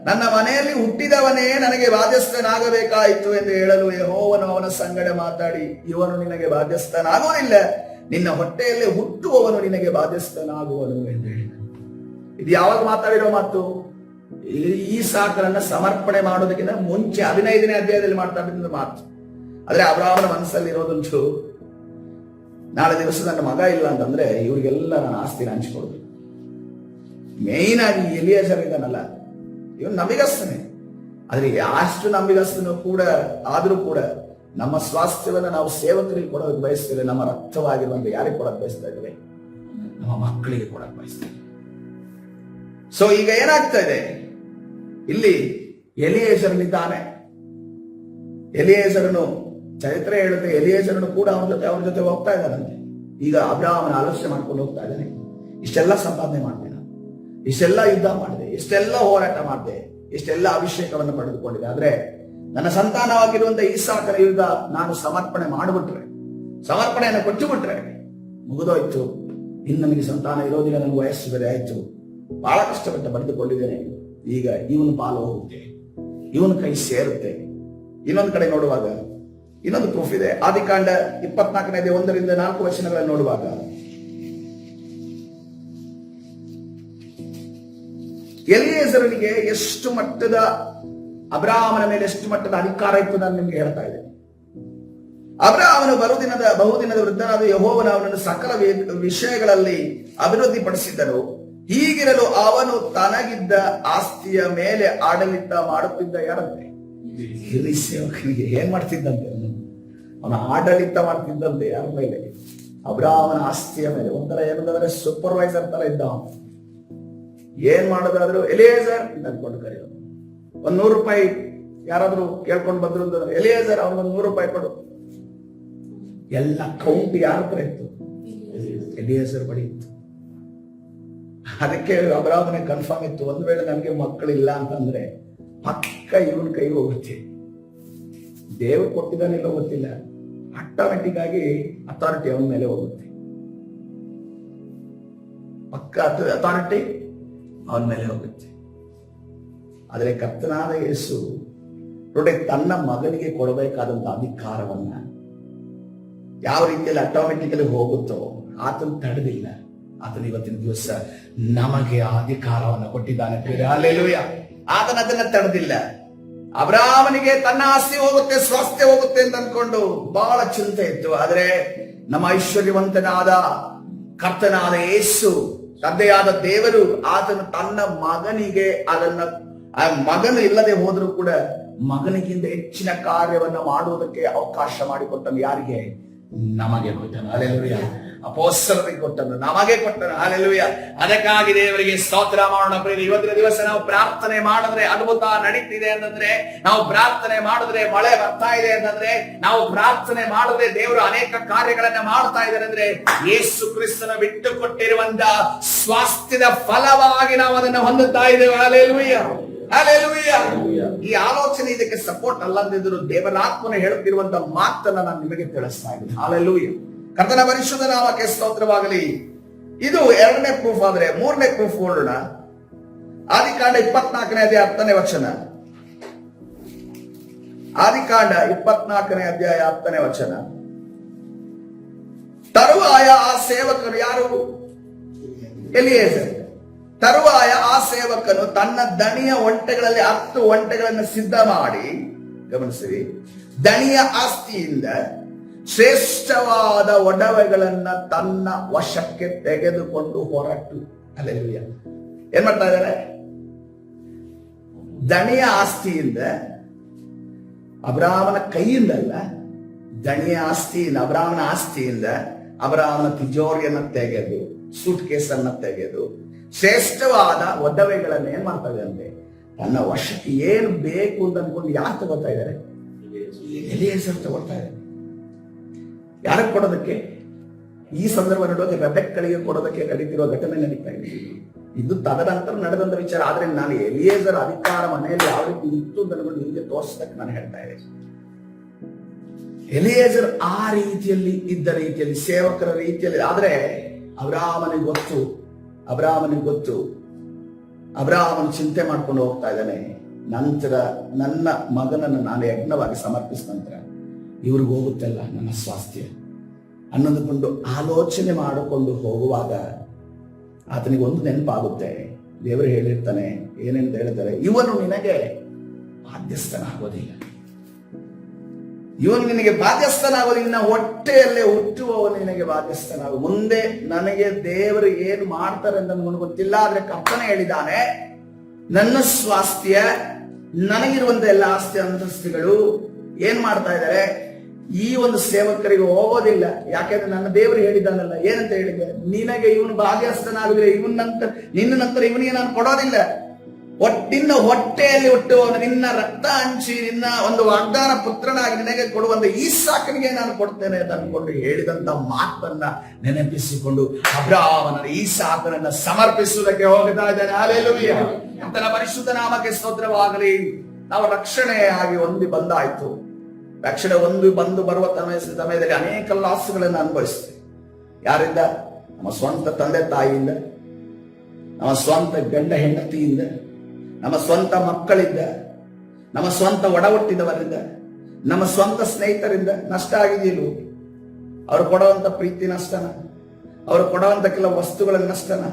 ನನ್ನ ಮನೆಯಲ್ಲಿ ಹುಟ್ಟಿದವನೇ ನನಗೆ ಬಾಧ್ಯಸ್ಥನಾಗಬೇಕಾಯಿತು ಎಂದು ಹೇಳಲು ಯೆಹೋವನು ಅವನ ಸಂಗಡ ಮಾತಾಡಿ, ಇವನು ನಿನಗೆ ಬಾಧ್ಯಸ್ಥನಾಗುವುದಿಲ್ಲ, ನಿನ್ನ ಹೊಟ್ಟೆಯಲ್ಲಿ ಹುಟ್ಟುವವನು ನಿನಗೆ ಬಾಧ್ಯಸ್ಥನಾಗುವನು ಎಂದು ಹೇಳಿದ. ಇದು ಯಾವಾಗ ಮಾತಾಡಿರೋ ಮಾತು? ಈ ಸಾಕರನ್ನ ಸಮರ್ಪಣೆ ಮಾಡೋದಕ್ಕಿಂತ ಮುಂಚೆ 15ನೇ ಅಧ್ಯಾಯದಲ್ಲಿ ಮಾತಾಡಿದ ಮಾತು. ಆದ್ರೆ ಅಬ್ರಾಮನ ಮನಸ್ಸಲ್ಲಿ ಇರೋದುಂಟು, ನಾಳೆ ದಿವಸ ನನ್ನ ಮಗ ಇಲ್ಲ ಅಂತಂದ್ರೆ ಇವ್ರಿಗೆಲ್ಲ ನಾನು ಆಸ್ತಿನ ಹಂಚಿಕೊಡ್ಬೇಕು. ಮೇಯ್ನ್ ಆಗಿ ಎಲಿಯಾಜರ್ ಇದ್ದಾನಲ್ಲ, ಇವನು ನಂಬಿಗಸ್ತನೇ. ಆದ್ರೆ ಅಷ್ಟು ನಂಬಿಗಸ್ತನು ಕೂಡ ಆದ್ರೂ ಕೂಡ ನಮ್ಮ ಸ್ವಾಸ್ಥ್ಯವನ್ನ ನಾವು ಸೇವಕರಿಗೆ ಕೊಡೋದಕ್ಕೆ ಬಯಸ್ತೇವೆ. ನಮ್ಮ ರಕ್ತವಾಗಿರುವಂತ ಯಾರಿಗೆ ಕೊಡಕ್ ಬಯಸ್ತಾ ಇದ್ದೇವೆ? ನಮ್ಮ ಮಕ್ಕಳಿಗೆ ಕೊಡಕ್ ಬಯಸ್ತೇವೆ. ಸೊ ಈಗ ಏನಾಗ್ತಾ ಇದೆ ಇಲ್ಲಿ? ಎಲಿಯೇಜರನಿದ್ದಾನೆ. ಎಲಿಯೇಜರನು, ಚರಿತ್ರೆ ಹೇಳುತ್ತೆ, ಎಲಿಯೇಜರನು ಕೂಡ ಅವ್ರ ಜೊತೆ ಹೋಗ್ತಾ ಇದ್ದಾನಂತೆ. ಈಗ ಅಬ್ರಾಮನ ಆಲೋಚನೆ ಮಾಡ್ಕೊಂಡು ಹೋಗ್ತಾ ಇದ್ದಾನೆ, ಇಷ್ಟೆಲ್ಲ ಸಂಪಾದನೆ ಮಾಡ್ತೇನೆ, ಇಷ್ಟೆಲ್ಲ ಯುದ್ಧ ಮಾಡಿದೆ, ಇಷ್ಟೆಲ್ಲ ಹೋರಾಟ ಮಾಡಿದೆ, ಇಷ್ಟೆಲ್ಲ ಅಭಿಷೇಕವನ್ನು ಪಡೆದುಕೊಂಡಿದೆ, ಆದ್ರೆ ನನ್ನ ಸಂತಾನವಾಗಿರುವಂತ ಇಸಾಕನ ಯುದ್ಧ ನಾನು ಸಮರ್ಪಣೆ ಮಾಡಿಬಿಟ್ರೆ, ಸಮರ್ಪಣೆಯನ್ನು ಕೊಟ್ಟುಬಿಟ್ರೆ ಮುಗಿದೋಯ್ತು. ಇನ್ನು ನನಗೆ ಸಂತಾನ ಇರೋದಿಲ್ಲ, ನನಗೆ ವಯಸ್ಸು ಬೇರೆ ಆಯ್ತು, ಬಹಳ ಕಷ್ಟಪಟ್ಟು ಬರೆದುಕೊಂಡಿದ್ದೇನೆ, ಈಗ ಇವನು ಪಾಲು ಹೋಗುತ್ತೆ, ಇವನ ಕೈ ಸೇರುತ್ತೆ. ಇನ್ನೊಂದು ಕಡೆ ನೋಡುವಾಗ ಇನ್ನೊಂದು ಪ್ರೂಫ್ ಇದೆ. ಆದಿಕಾಂಡ 24ನೇ 1ರಿಂದ 4 ವಚನಗಳನ್ನು ನೋಡುವಾಗ, ಎಲಿಯೇಜರನಿಗೆ ಎಷ್ಟು ಮಟ್ಟದ, ಅಬ್ರಾಮನ ಮೇಲೆ ಎಷ್ಟು ಮಟ್ಟದ ಅಧಿಕಾರ ಇತ್ತು ನಾನು ನಿಮ್ಗೆ ಹೇಳ್ತಾ ಇದ್ದೇನೆ. ಅಬ್ರಾಮನು ಬಹುದಿನದ ವೃದ್ಧನಾದ ಯೆಹೋವನು ಅವನನ್ನು ಸಕಲ ವಿಷಯಗಳಲ್ಲಿ ಅಭಿವೃದ್ಧಿ ಪಡಿಸಿದ್ದನು. ಹೀಗಿರಲು ಅವನು ತನಗಿದ್ದ ಆಸ್ತಿಯ ಮೇಲೆ ಆಡಳಿತ ಮಾಡುತ್ತಿದ್ದ. ಯಾರಂತೆ? ಎಲಿ ಸೇವಕನಿಗೆ ಏನ್ ಮಾಡ್ತಿದ್ದಂತೆ? ಅವನ ಆಡಳಿತ ಮಾಡ್ತಿದ್ದಂತೆ. ಯಾರ ಮೇಲೆ? ಅಬ್ರಾಮನ ಆಸ್ತಿಯ ಮೇಲೆ. ಒಂಥರ ಏನಂದ್ರೆ ಸೂಪರ್ವೈಸರ್ ತರ ಇದ್ದ. ಏನ್ ಮಾಡೋದಾದ್ರು ಎಲಿಯೇಜರ್ ಅಂದ್ಕೊಂಡು ಕರೆಯೋದು. ಒಂದ್ 100 ರೂಪಾಯಿ ಯಾರಾದ್ರೂ ಕೇಳ್ಕೊಂಡು ಬಂದ್ರು ಅಂತಂದ್ರೆ, ಎಲಿಯೇಜರ್ ಅವ್ನಿಗೊಂದು 100 ರೂಪಾಯಿ ಕೊಡು. ಎಲ್ಲ ಕೌಂಟ್ ಯಾರ ಹತ್ರ ಇತ್ತು? ಎಲಿಯೇಜರ್ ಬಳಿ ಇತ್ತು. ಅದಕ್ಕೆ ಅಬ್ರಾಮನೆ ಕನ್ಫರ್ಮ್ ಇತ್ತು, ಒಂದ್ ವೇಳೆ ನನಗೆ ಮಕ್ಕಳಿಲ್ಲ ಅಂತಂದ್ರೆ ಪಕ್ಕ ಇವನ್ ಕೈ ಹೋಗುತ್ತೆ. ದೇವರು ಕೊಟ್ಟಿದ್ದಾನಿಲ್ಲ ಗೊತ್ತಿಲ್ಲ, ಆಟೋಮೆಟಿಕ್ ಆಗಿ ಅಥಾರಿಟಿ ಅವನ ಮೇಲೆ ಹೋಗುತ್ತೆ. ಪಕ್ಕ ಅಥಾರಿಟಿ ಅವನ ಮೇಲೆ ಹೋಗುತ್ತೆ. ಆದ್ರೆ ಕರ್ತನಾದ ಯೇಸು ನೋಡಿ, ತನ್ನ ಮಗನಿಗೆ ಕೊಡಬೇಕಾದಂತ ಅಧಿಕಾರವನ್ನ ಯಾವ ರೀತಿಯಲ್ಲಿ ಆಟೋಮೆಟಿಕಲಿ ಹೋಗುತ್ತೋ ಆತನ ತಡೆದಿಲ್ಲ. ಆತನ ಇವತ್ತಿನ ದಿವಸ ನಮಗೆ ಆ ಅಧಿಕಾರವನ್ನು ಕೊಟ್ಟಿದ್ದಾನೆ. ಹಲ್ಲೆಲೂಯಾ. ಆತನ ಅದನ್ನ ತಡೆದಿಲ್ಲ. ಅಬ್ರಾಮನಿಗೆ ತನ್ನ ಆಸ್ತಿ ಹೋಗುತ್ತೆ, ಸ್ವಾಸ್ಥ್ಯ ಹೋಗುತ್ತೆ ಅಂತ ಅನ್ಕೊಂಡು ಬಹಳ ಚಿಂತೆ ಇತ್ತು. ಆದ್ರೆ ನಮ್ಮ ಐಶ್ವರ್ಯವಂತನಾದ ಕರ್ತನಾದ ಯೇಸು, ತಂದೆಯಾದ ದೇವರು, ಆತನು ತನ್ನ ಮಗನಿಗೆ ಅದನ್ನ, ಆ ಮಗನು ಇಲ್ಲದೆ ಹೋದ್ರೂ ಕೂಡ ಮಗನಿಗಿಂತ ಹೆಚ್ಚಿನ ಕಾರ್ಯವನ್ನು ಮಾಡುವುದಕ್ಕೆ ಅವಕಾಶ ಮಾಡಿಕೊಟ್ಟನು. ಯಾರಿಗೆ? ನಮಗೆ ಕೊಟ್ಟನು. ಹಲ್ಲೆಲೂಯಾ. ಅಪೊಸ್ತಲರಿಗೆ ಕೊಟ್ಟನು, ನಮಗೆ ಕೊಟ್ಟನು. ಹಲ್ಲೆಲೂಯಾ. ಅದಕ್ಕಾಗಿ ದೇವರಿಗೆ ಸ್ತೋತ್ರ ಮಾಡೋಣ. ಪ್ರಿಯರೇ, ಇವತ್ತಿನ ದಿವಸ ನಾವು ಪ್ರಾರ್ಥನೆ ಮಾಡಿದ್ರೆ ಅದ್ಭುತ ನಡೀತಿದೆ ಅಂತಂದ್ರೆ, ನಾವು ಪ್ರಾರ್ಥನೆ ಮಾಡಿದ್ರೆ ಮಳೆ ಬರ್ತಾ ಇದೆ ಅಂತಂದ್ರೆ, ನಾವು ಪ್ರಾರ್ಥನೆ ಮಾಡಿದ್ರೆ ದೇವರು ಅನೇಕ ಕಾರ್ಯಗಳನ್ನ ಮಾಡ್ತಾ ಇದ್ದಾರೆ ಅಂದ್ರೆ, ಯೇಸು ಕ್ರಿಸ್ತನ ಬಿಟ್ಟು ಕೊಟ್ಟಿರುವಂತ ಸ್ವಾಸ್ಥ್ಯದ ಫಲವಾಗಿ ನಾವು ಅದನ್ನು ಹೊಂದುತ್ತಾ ಇದ್ದೇವೆ. ಹಲ್ಲೆಲೂಯಾ. ಹಲ್ಲೆಲೂಯಾ. ಈ ಆಲೋಚನೆ ಇದಕ್ಕೆ ಸಪೋರ್ಟ್ ಅಲ್ಲ ಅಂದಿದ್ರು ದೇವರಾತ್ಮನ ಹೇಳುತ್ತಿರುವಂತ ಮಾತನ್ನ ನಾನು ನಿಮಗೆ ತಿಳಿಸ್ತಾ ಇದ್ದೀನಿ. ಹಲ್ಲೆಲೂಯಾ. ಕರ್ತನ ಪರಿಶುದ್ಧ ನಾಮಕ್ಕೆ ಸ್ತೋತ್ರವಾಗಲಿ. ಇದು 2ನೇ ಪ್ರೂಫ್. ಆದ್ರೆ 3ನೇ ಪ್ರೂಫ್ ನೋಡೋಣ. ಆದಿಕಾಂಡ 24ನೇ ಅಧ್ಯಾಯ 10ನೇ ವಚನ. ಆದಿಕಾಂಡ 24ನೇ ಅಧ್ಯಾಯ 10ನೇ ವಚನ. ತರುವಾಯ ಆ ಸೇವಕರು, ಯಾರು? ಎಲಿಯೇಜರ್. ತರುವಾಯ ಆ ಸೇವಕನು ತನ್ನ ದಣಿಯ ಒಂಟೆಗಳಲ್ಲಿ 10 ಒಂಟೆಗಳನ್ನು ಸಿದ್ಧ ಮಾಡಿ, ಗಮನಿಸಿರಿ, ದಣಿಯ ಆಸ್ತಿಯಿಂದ ಶ್ರೇಷ್ಠವಾದ ಒಡವೆಗಳನ್ನ ತನ್ನ ವಶಕ್ಕೆ ತೆಗೆದುಕೊಂಡು ಹೊರಟು. ಹಲ್ಲೆಲೂಯಾ. ಏನ್ ಮಾಡ್ತಾ ಇದ್ದಾರೆ? ದಣಿಯ ಆಸ್ತಿಯಿಂದ, ಅಬ್ರಾಮನ ಕೈಯಿಂದಲ್ಲ, ದಣಿಯ ಆಸ್ತಿಯಿಂದ, ಅಬ್ರಾಮನ ಆಸ್ತಿಯಿಂದ ಅಬ್ರಾಮನ ತಿಜೋರಿಯನ್ನ ತೆಗೆದು, ಸೂಟ್ ಕೇಸನ್ನ ತೆಗೆದು, ಶ್ರೇಷ್ಠವಾದ ಒಡವೆಗಳನ್ನ ಏನ್ ಮಾಡ್ತಾ ಇದ್ದಾರೆ ಅಂದ್ರೆ ತನ್ನ ವಶಕ್ಕೆ ಏನು ಬೇಕು ಅಂತ ಅನ್ಕೊಂಡು ಯಾರು ತಗೋತಾ ಇದ್ದಾರೆ? ಎಲಿಯೇಜರ್ ತಗೋತಾ ಇದ್ದಾರೆ. ಯಾರಿಗೆ ಕೊಡೋದಕ್ಕೆ? ಈ ಸಂದರ್ಭ ನೋಡುವಾಗ ರೆಬೆಕ್ಕಳಿಗೆ ಕೊಡೋದಕ್ಕೆ ನಡೀತಿರೋ ಘಟನೆ ನಡೀತಾ ಇದೆ. ಇದು ತದನಂತರ ನಡೆದಂತ ವಿಚಾರ. ಆದ್ರೆ ನಾನು ಎಲಿಯೇಜರ್ ಅಧಿಕಾರ ಮನೆಯಲ್ಲಿ ಯಾವ ರೀತಿ ಇತ್ತು ಅಂತ ಅನ್ಕೊಂಡು ನಿಮಗೆ ತೋರಿಸಕ್ಕೆ ನಾನು ಹೇಳ್ತಾ ಇದ್ದೇನೆ. ಎಲಿಯೇಜರ್ ಆ ರೀತಿಯಲ್ಲಿ ಇದ್ದ ರೀತಿಯಲ್ಲಿ, ಸೇವಕರ ರೀತಿಯಲ್ಲಿ. ಆದ್ರೆ ಅಬ್ರಾಮನಿಗೆ ಗೊತ್ತು, ಅಬ್ರಾಮನ ಚಿಂತೆ ಮಾಡ್ಕೊಂಡು ಹೋಗ್ತಾ ಇದ್ದಾನೆ. ನಂತರ ನನ್ನ ಮಗನನ್ನು ನಾನು ಯಜ್ಞವಾಗಿ ಸಮರ್ಪಿಸಿದ ನಂತರ ಇವ್ರಿಗೆ ಹೋಗುತ್ತಲ್ಲ ನನ್ನ ಸ್ವಾಸ್ಥ್ಯ ಅನ್ನೋದಕ್ಕೊಂಡು ಆಲೋಚನೆ ಮಾಡಿಕೊಂಡು ಹೋಗುವಾಗ ಆತನಿಗೆ ಒಂದು ನೆನಪಾಗುತ್ತೆ. ದೇವರು ಹೇಳಿರ್ತಾನೆ, ಏನೆಂತ ಹೇಳ್ತಾರೆ, ಇವನು ನಿನಗೆ ಬಾಧ್ಯಸ್ಥನಾಗೋದಿಲ್ಲ, ಇವನು ನಿನಗೆ ಬಾಧ್ಯಸ್ಥನಾಗೋದಿಲ್ಲ, ನಿನ್ನ ಹೊಟ್ಟೆಯಲ್ಲೇ ಹುಟ್ಟುವವನು ನಿನಗೆ ಬಾಧ್ಯಸ್ಥನಾಗು. ಮುಂದೆ ನನಗೆ ದೇವರು ಏನು ಮಾಡ್ತಾರೆ ಅಂತ ನನಗೆ ಗೊತ್ತಿಲ್ಲ, ಆದ್ರೆ ಕರ್ತನೆ ಹೇಳಿದ್ದಾನೆ, ನನ್ನ ಸ್ವಾಸ್ಥ್ಯ, ನನಗಿರುವಂತ ಎಲ್ಲ ಆಸ್ತಿ ಅಂತಸ್ತುಗಳು ಏನ್ ಮಾಡ್ತಾ ಇದ್ದಾರೆ, ಈ ಒಂದು ಸೇವಕರಿಗೆ ಹೋಗೋದಿಲ್ಲ. ಯಾಕೆಂದ್ರೆ ನನ್ನ ದೇವರು ಹೇಳಿದ್ದಾನಲ್ಲ, ಏನಂತ ಹೇಳಿದೆ, ನಿನಗೆ ಇವನು ಬಾಧ್ಯಸ್ಥನಾಗುದಿಲ್ಲ, ನಿನ್ನ ನಂತರ ಇವನಿಗೆ ನಾನು ಕೊಡೋದಿಲ್ಲ. ನಿನ್ನ ಹೊಟ್ಟೆಯಲ್ಲಿ ಹುಟ್ಟುವವನು, ನಿನ್ನ ರಕ್ತ ಹಂಚಿ ನಿನ್ನ ಒಂದು ವಾಗ್ದಾನ ಪುತ್ರನಾಗಿ ನಿನಗೆ ಕೊಡುವಂತ ಈಸಾಕನಿಗೆ ನಾನು ಕೊಡ್ತೇನೆ ಅಂತ ಅನ್ಕೊಂಡು ಹೇಳಿದಂತ ಮಾತನ್ನ ನೆನಪಿಸಿಕೊಂಡು ಅಬ್ರಾಮನ ಈಸಾಕನನ್ನ ಸಮರ್ಪಿಸುವುದಕ್ಕೆ ಹೋಗ್ತಾ ಇದ್ದಾನೆ. ಹಲ್ಲೆಲೂಯಾ. ಆತನ ಪರಿಶುದ್ಧ ನಾಮಕ್ಕೆ ಸ್ತೋತ್ರವಾಗಲಿ. ನಾವು ರಕ್ಷಣೆಯಾಗಿ ಹೊಂದಿ ಬಂದಾಯ್ತು. ರಕ್ಷಣೆ ಬಂದು ಬರುವ ಸಮಯದಲ್ಲಿ ಅನೇಕ ಲಾಸ್ಗಳನ್ನು ಅನುಭವಿಸ್ತೇವೆ. ಯಾರಿಂದ? ನಮ್ಮ ಸ್ವಂತ ತಂದೆ ತಾಯಿಯಿಂದ, ನಮ್ಮ ಸ್ವಂತ ಗಂಡ ಹೆಂಡತಿಯಿಂದ, ನಮ್ಮ ಸ್ವಂತ ಮಕ್ಕಳಿಂದ, ನಮ್ಮ ಸ್ವಂತ ಒಡಹುಟ್ಟಿದವರಿಂದ, ನಮ್ಮ ಸ್ವಂತ ಸ್ನೇಹಿತರಿಂದ ನಷ್ಟ ಆಗಿದೆಯಲ್ಲ. ಅವ್ರು ಕೊಡುವಂತ ಪ್ರೀತಿ ನಷ್ಟನ, ಅವ್ರು ಕೊಡುವಂತ ಕೆಲವು ವಸ್ತುಗಳ ನಷ್ಟನ,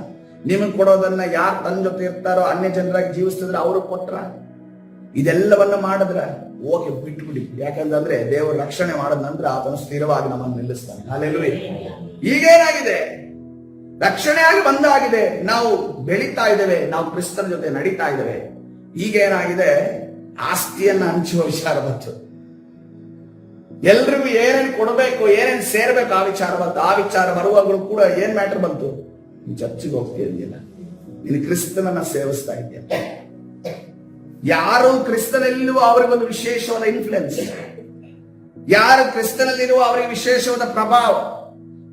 ನಿಮಗೆ ಕೊಡೋದನ್ನ ಯಾರು ತನ್ನ ಜೊತೆ ಇರ್ತಾರೋ ಅನ್ಯ ಜನರಾಗಿ ಜೀವಿಸ್ತಿದ್ರೆ ಅವರು ಕೊಟ್ರ, ಇದೆಲ್ಲವನ್ನ ಮಾಡಿದ್ರ ಹೋಗಿ ಬಿಟ್ಬಿಡಿ. ಯಾಕಂದ್ರೆ ದೇವರು ರಕ್ಷಣೆ ಮಾಡಿದ ನಂತರ ಆತನು ಸ್ಥಿರವಾಗಿ ನಮ್ಮನ್ನು ನಿಲ್ಲಿಸ್ತಾನೆ. ಹಲ್ಲೆಲೂಯಾ. ಈಗೇನಾಗಿದೆ? ರಕ್ಷಣೆಯಾಗಿ ಬಂದಾಗಿದೆ, ನಾವು ಬೆಳೀತಾ ಇದ್ದೇವೆ, ನಾವು ಕ್ರಿಸ್ತನ ಜೊತೆ ನಡೀತಾ ಇದ್ದೇವೆ. ಈಗೇನಾಗಿದೆ? ಆಸ್ತಿಯನ್ನ ಹಂಚುವ ವಿಚಾರ ಬಂತು. ಎಲ್ರಿಗೂ ಏನೇನು ಕೊಡಬೇಕು, ಏನೇನು ಸೇರ್ಬೇಕು ಆ ವಿಚಾರ ಬಂತು. ಆ ವಿಚಾರ ಬರುವಾಗಲೂ ಕೂಡ ಏನ್ ಮ್ಯಾಟರ್ ಬಂತು? ನೀನು ಚರ್ಚಿಗೆ ಹೋಗ್ತಿದ್ದೀಯಲ್ಲ, ನೀನು ಕ್ರಿಸ್ತನನ್ನ ಸೇವಿಸ್ತಾ ಇದೆಯಾ? ಯಾರು ಕ್ರಿಸ್ತನಲ್ಲಿರುವ ಅವರಿಗೊಂದು ವಿಶೇಷವಾದ ಇನ್ಫ್ಲುಯೆನ್ಸ್, ಯಾರು ಕ್ರಿಸ್ತನಲ್ಲಿರುವ ಅವರಿಗೆ ವಿಶೇಷವಾದ ಪ್ರಭಾವ.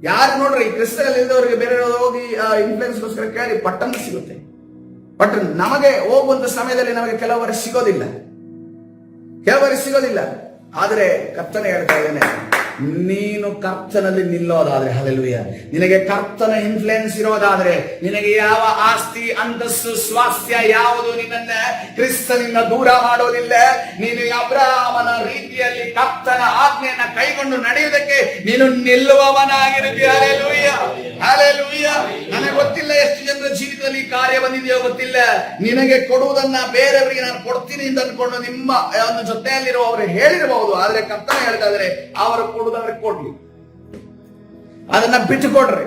ಯಾರು ನೋಡ್ರಿ ಕ್ರಿಸ್ತನಲ್ಲಿ ಇದ್ದವರಿಗೆ ಬೇರೆ ಹೋಗಿ ಇನ್ಫ್ಲುಯೆನ್ಸ್ಗೋಸ್ಕರ ಕೇಳಿ ಪಟ್ಟಣ ಸಿಗುತ್ತೆ. ಬಟ್ ನಮಗೆ ಹೋಗುವಂತ ಸಮಯದಲ್ಲಿ ನಮಗೆ ಕೆಲವರು ಸಿಗೋದಿಲ್ಲ. ಆದ್ರೆ ಕರ್ತನೆ ಹೇಳ್ತಾ ಇದ್ದೇನೆ, ನೀನು ಕರ್ತನಲ್ಲಿ ನಿಲ್ಲೋದಾದ್ರೆ, ಹಲ್ಲೆಲೂಯಾ, ನಿನಗೆ ಕರ್ತನ ಇನ್ಫ್ಲುಯೆನ್ಸ್ ಇರೋದಾದ್ರೆ, ನಿನಗೆ ಯಾವ ಆಸ್ತಿ ಅಂತಸ್ತು ಸ್ವಾಸ್ಥ್ಯ ಯಾವುದು ನಿನ್ನನ್ನ ಕ್ರಿಸ್ತನಿಂದ ದೂರ ಮಾಡೋದಿಲ್ಲ. ನೀನು ಅಬ್ರಾಮನ ರೀತಿಯಲ್ಲಿ ಕರ್ತನ ಆಜ್ಞೆಯನ್ನ ಕೈಗೊಂಡು ನಡೆಯುವುದಕ್ಕೆ ನೀನು ನಿಲ್ಲುವವನಾಗಿರುತ್ತೀಯ. Hallelujah, hallelujah. ನನಗೆ ಗೊತ್ತಿಲ್ಲ ಎಷ್ಟು ಜನರ ಜೀವಿತದಲ್ಲಿ ಕಾರ್ಯ ಬಂದಿದೆಯೋ ಗೊತ್ತಿಲ್ಲ. ನಿನಗೆ ಕೊಡುವುದನ್ನ ಬೇರೆಯವರಿಗೆ ನಾನು ಕೊಡ್ತೀನಿ ಅಂತ ಅನ್ಕೊಂಡು ನಿಮ್ಮ ಒಂದು ಜೊತೆಯಲ್ಲಿರುವವರು ಹೇಳಿರಬಹುದು. ಆದ್ರೆ ಕರ್ತನ ಹೇಳ್ತಾ ಇದ್ದಾರೆ, ಅವರು ಕೊಡುದವ್ರಿಗೆ ಕೊಡ್ಲಿ, ಅದನ್ನ ಬಿಟ್ಟುಕೊಡ್ರಿ.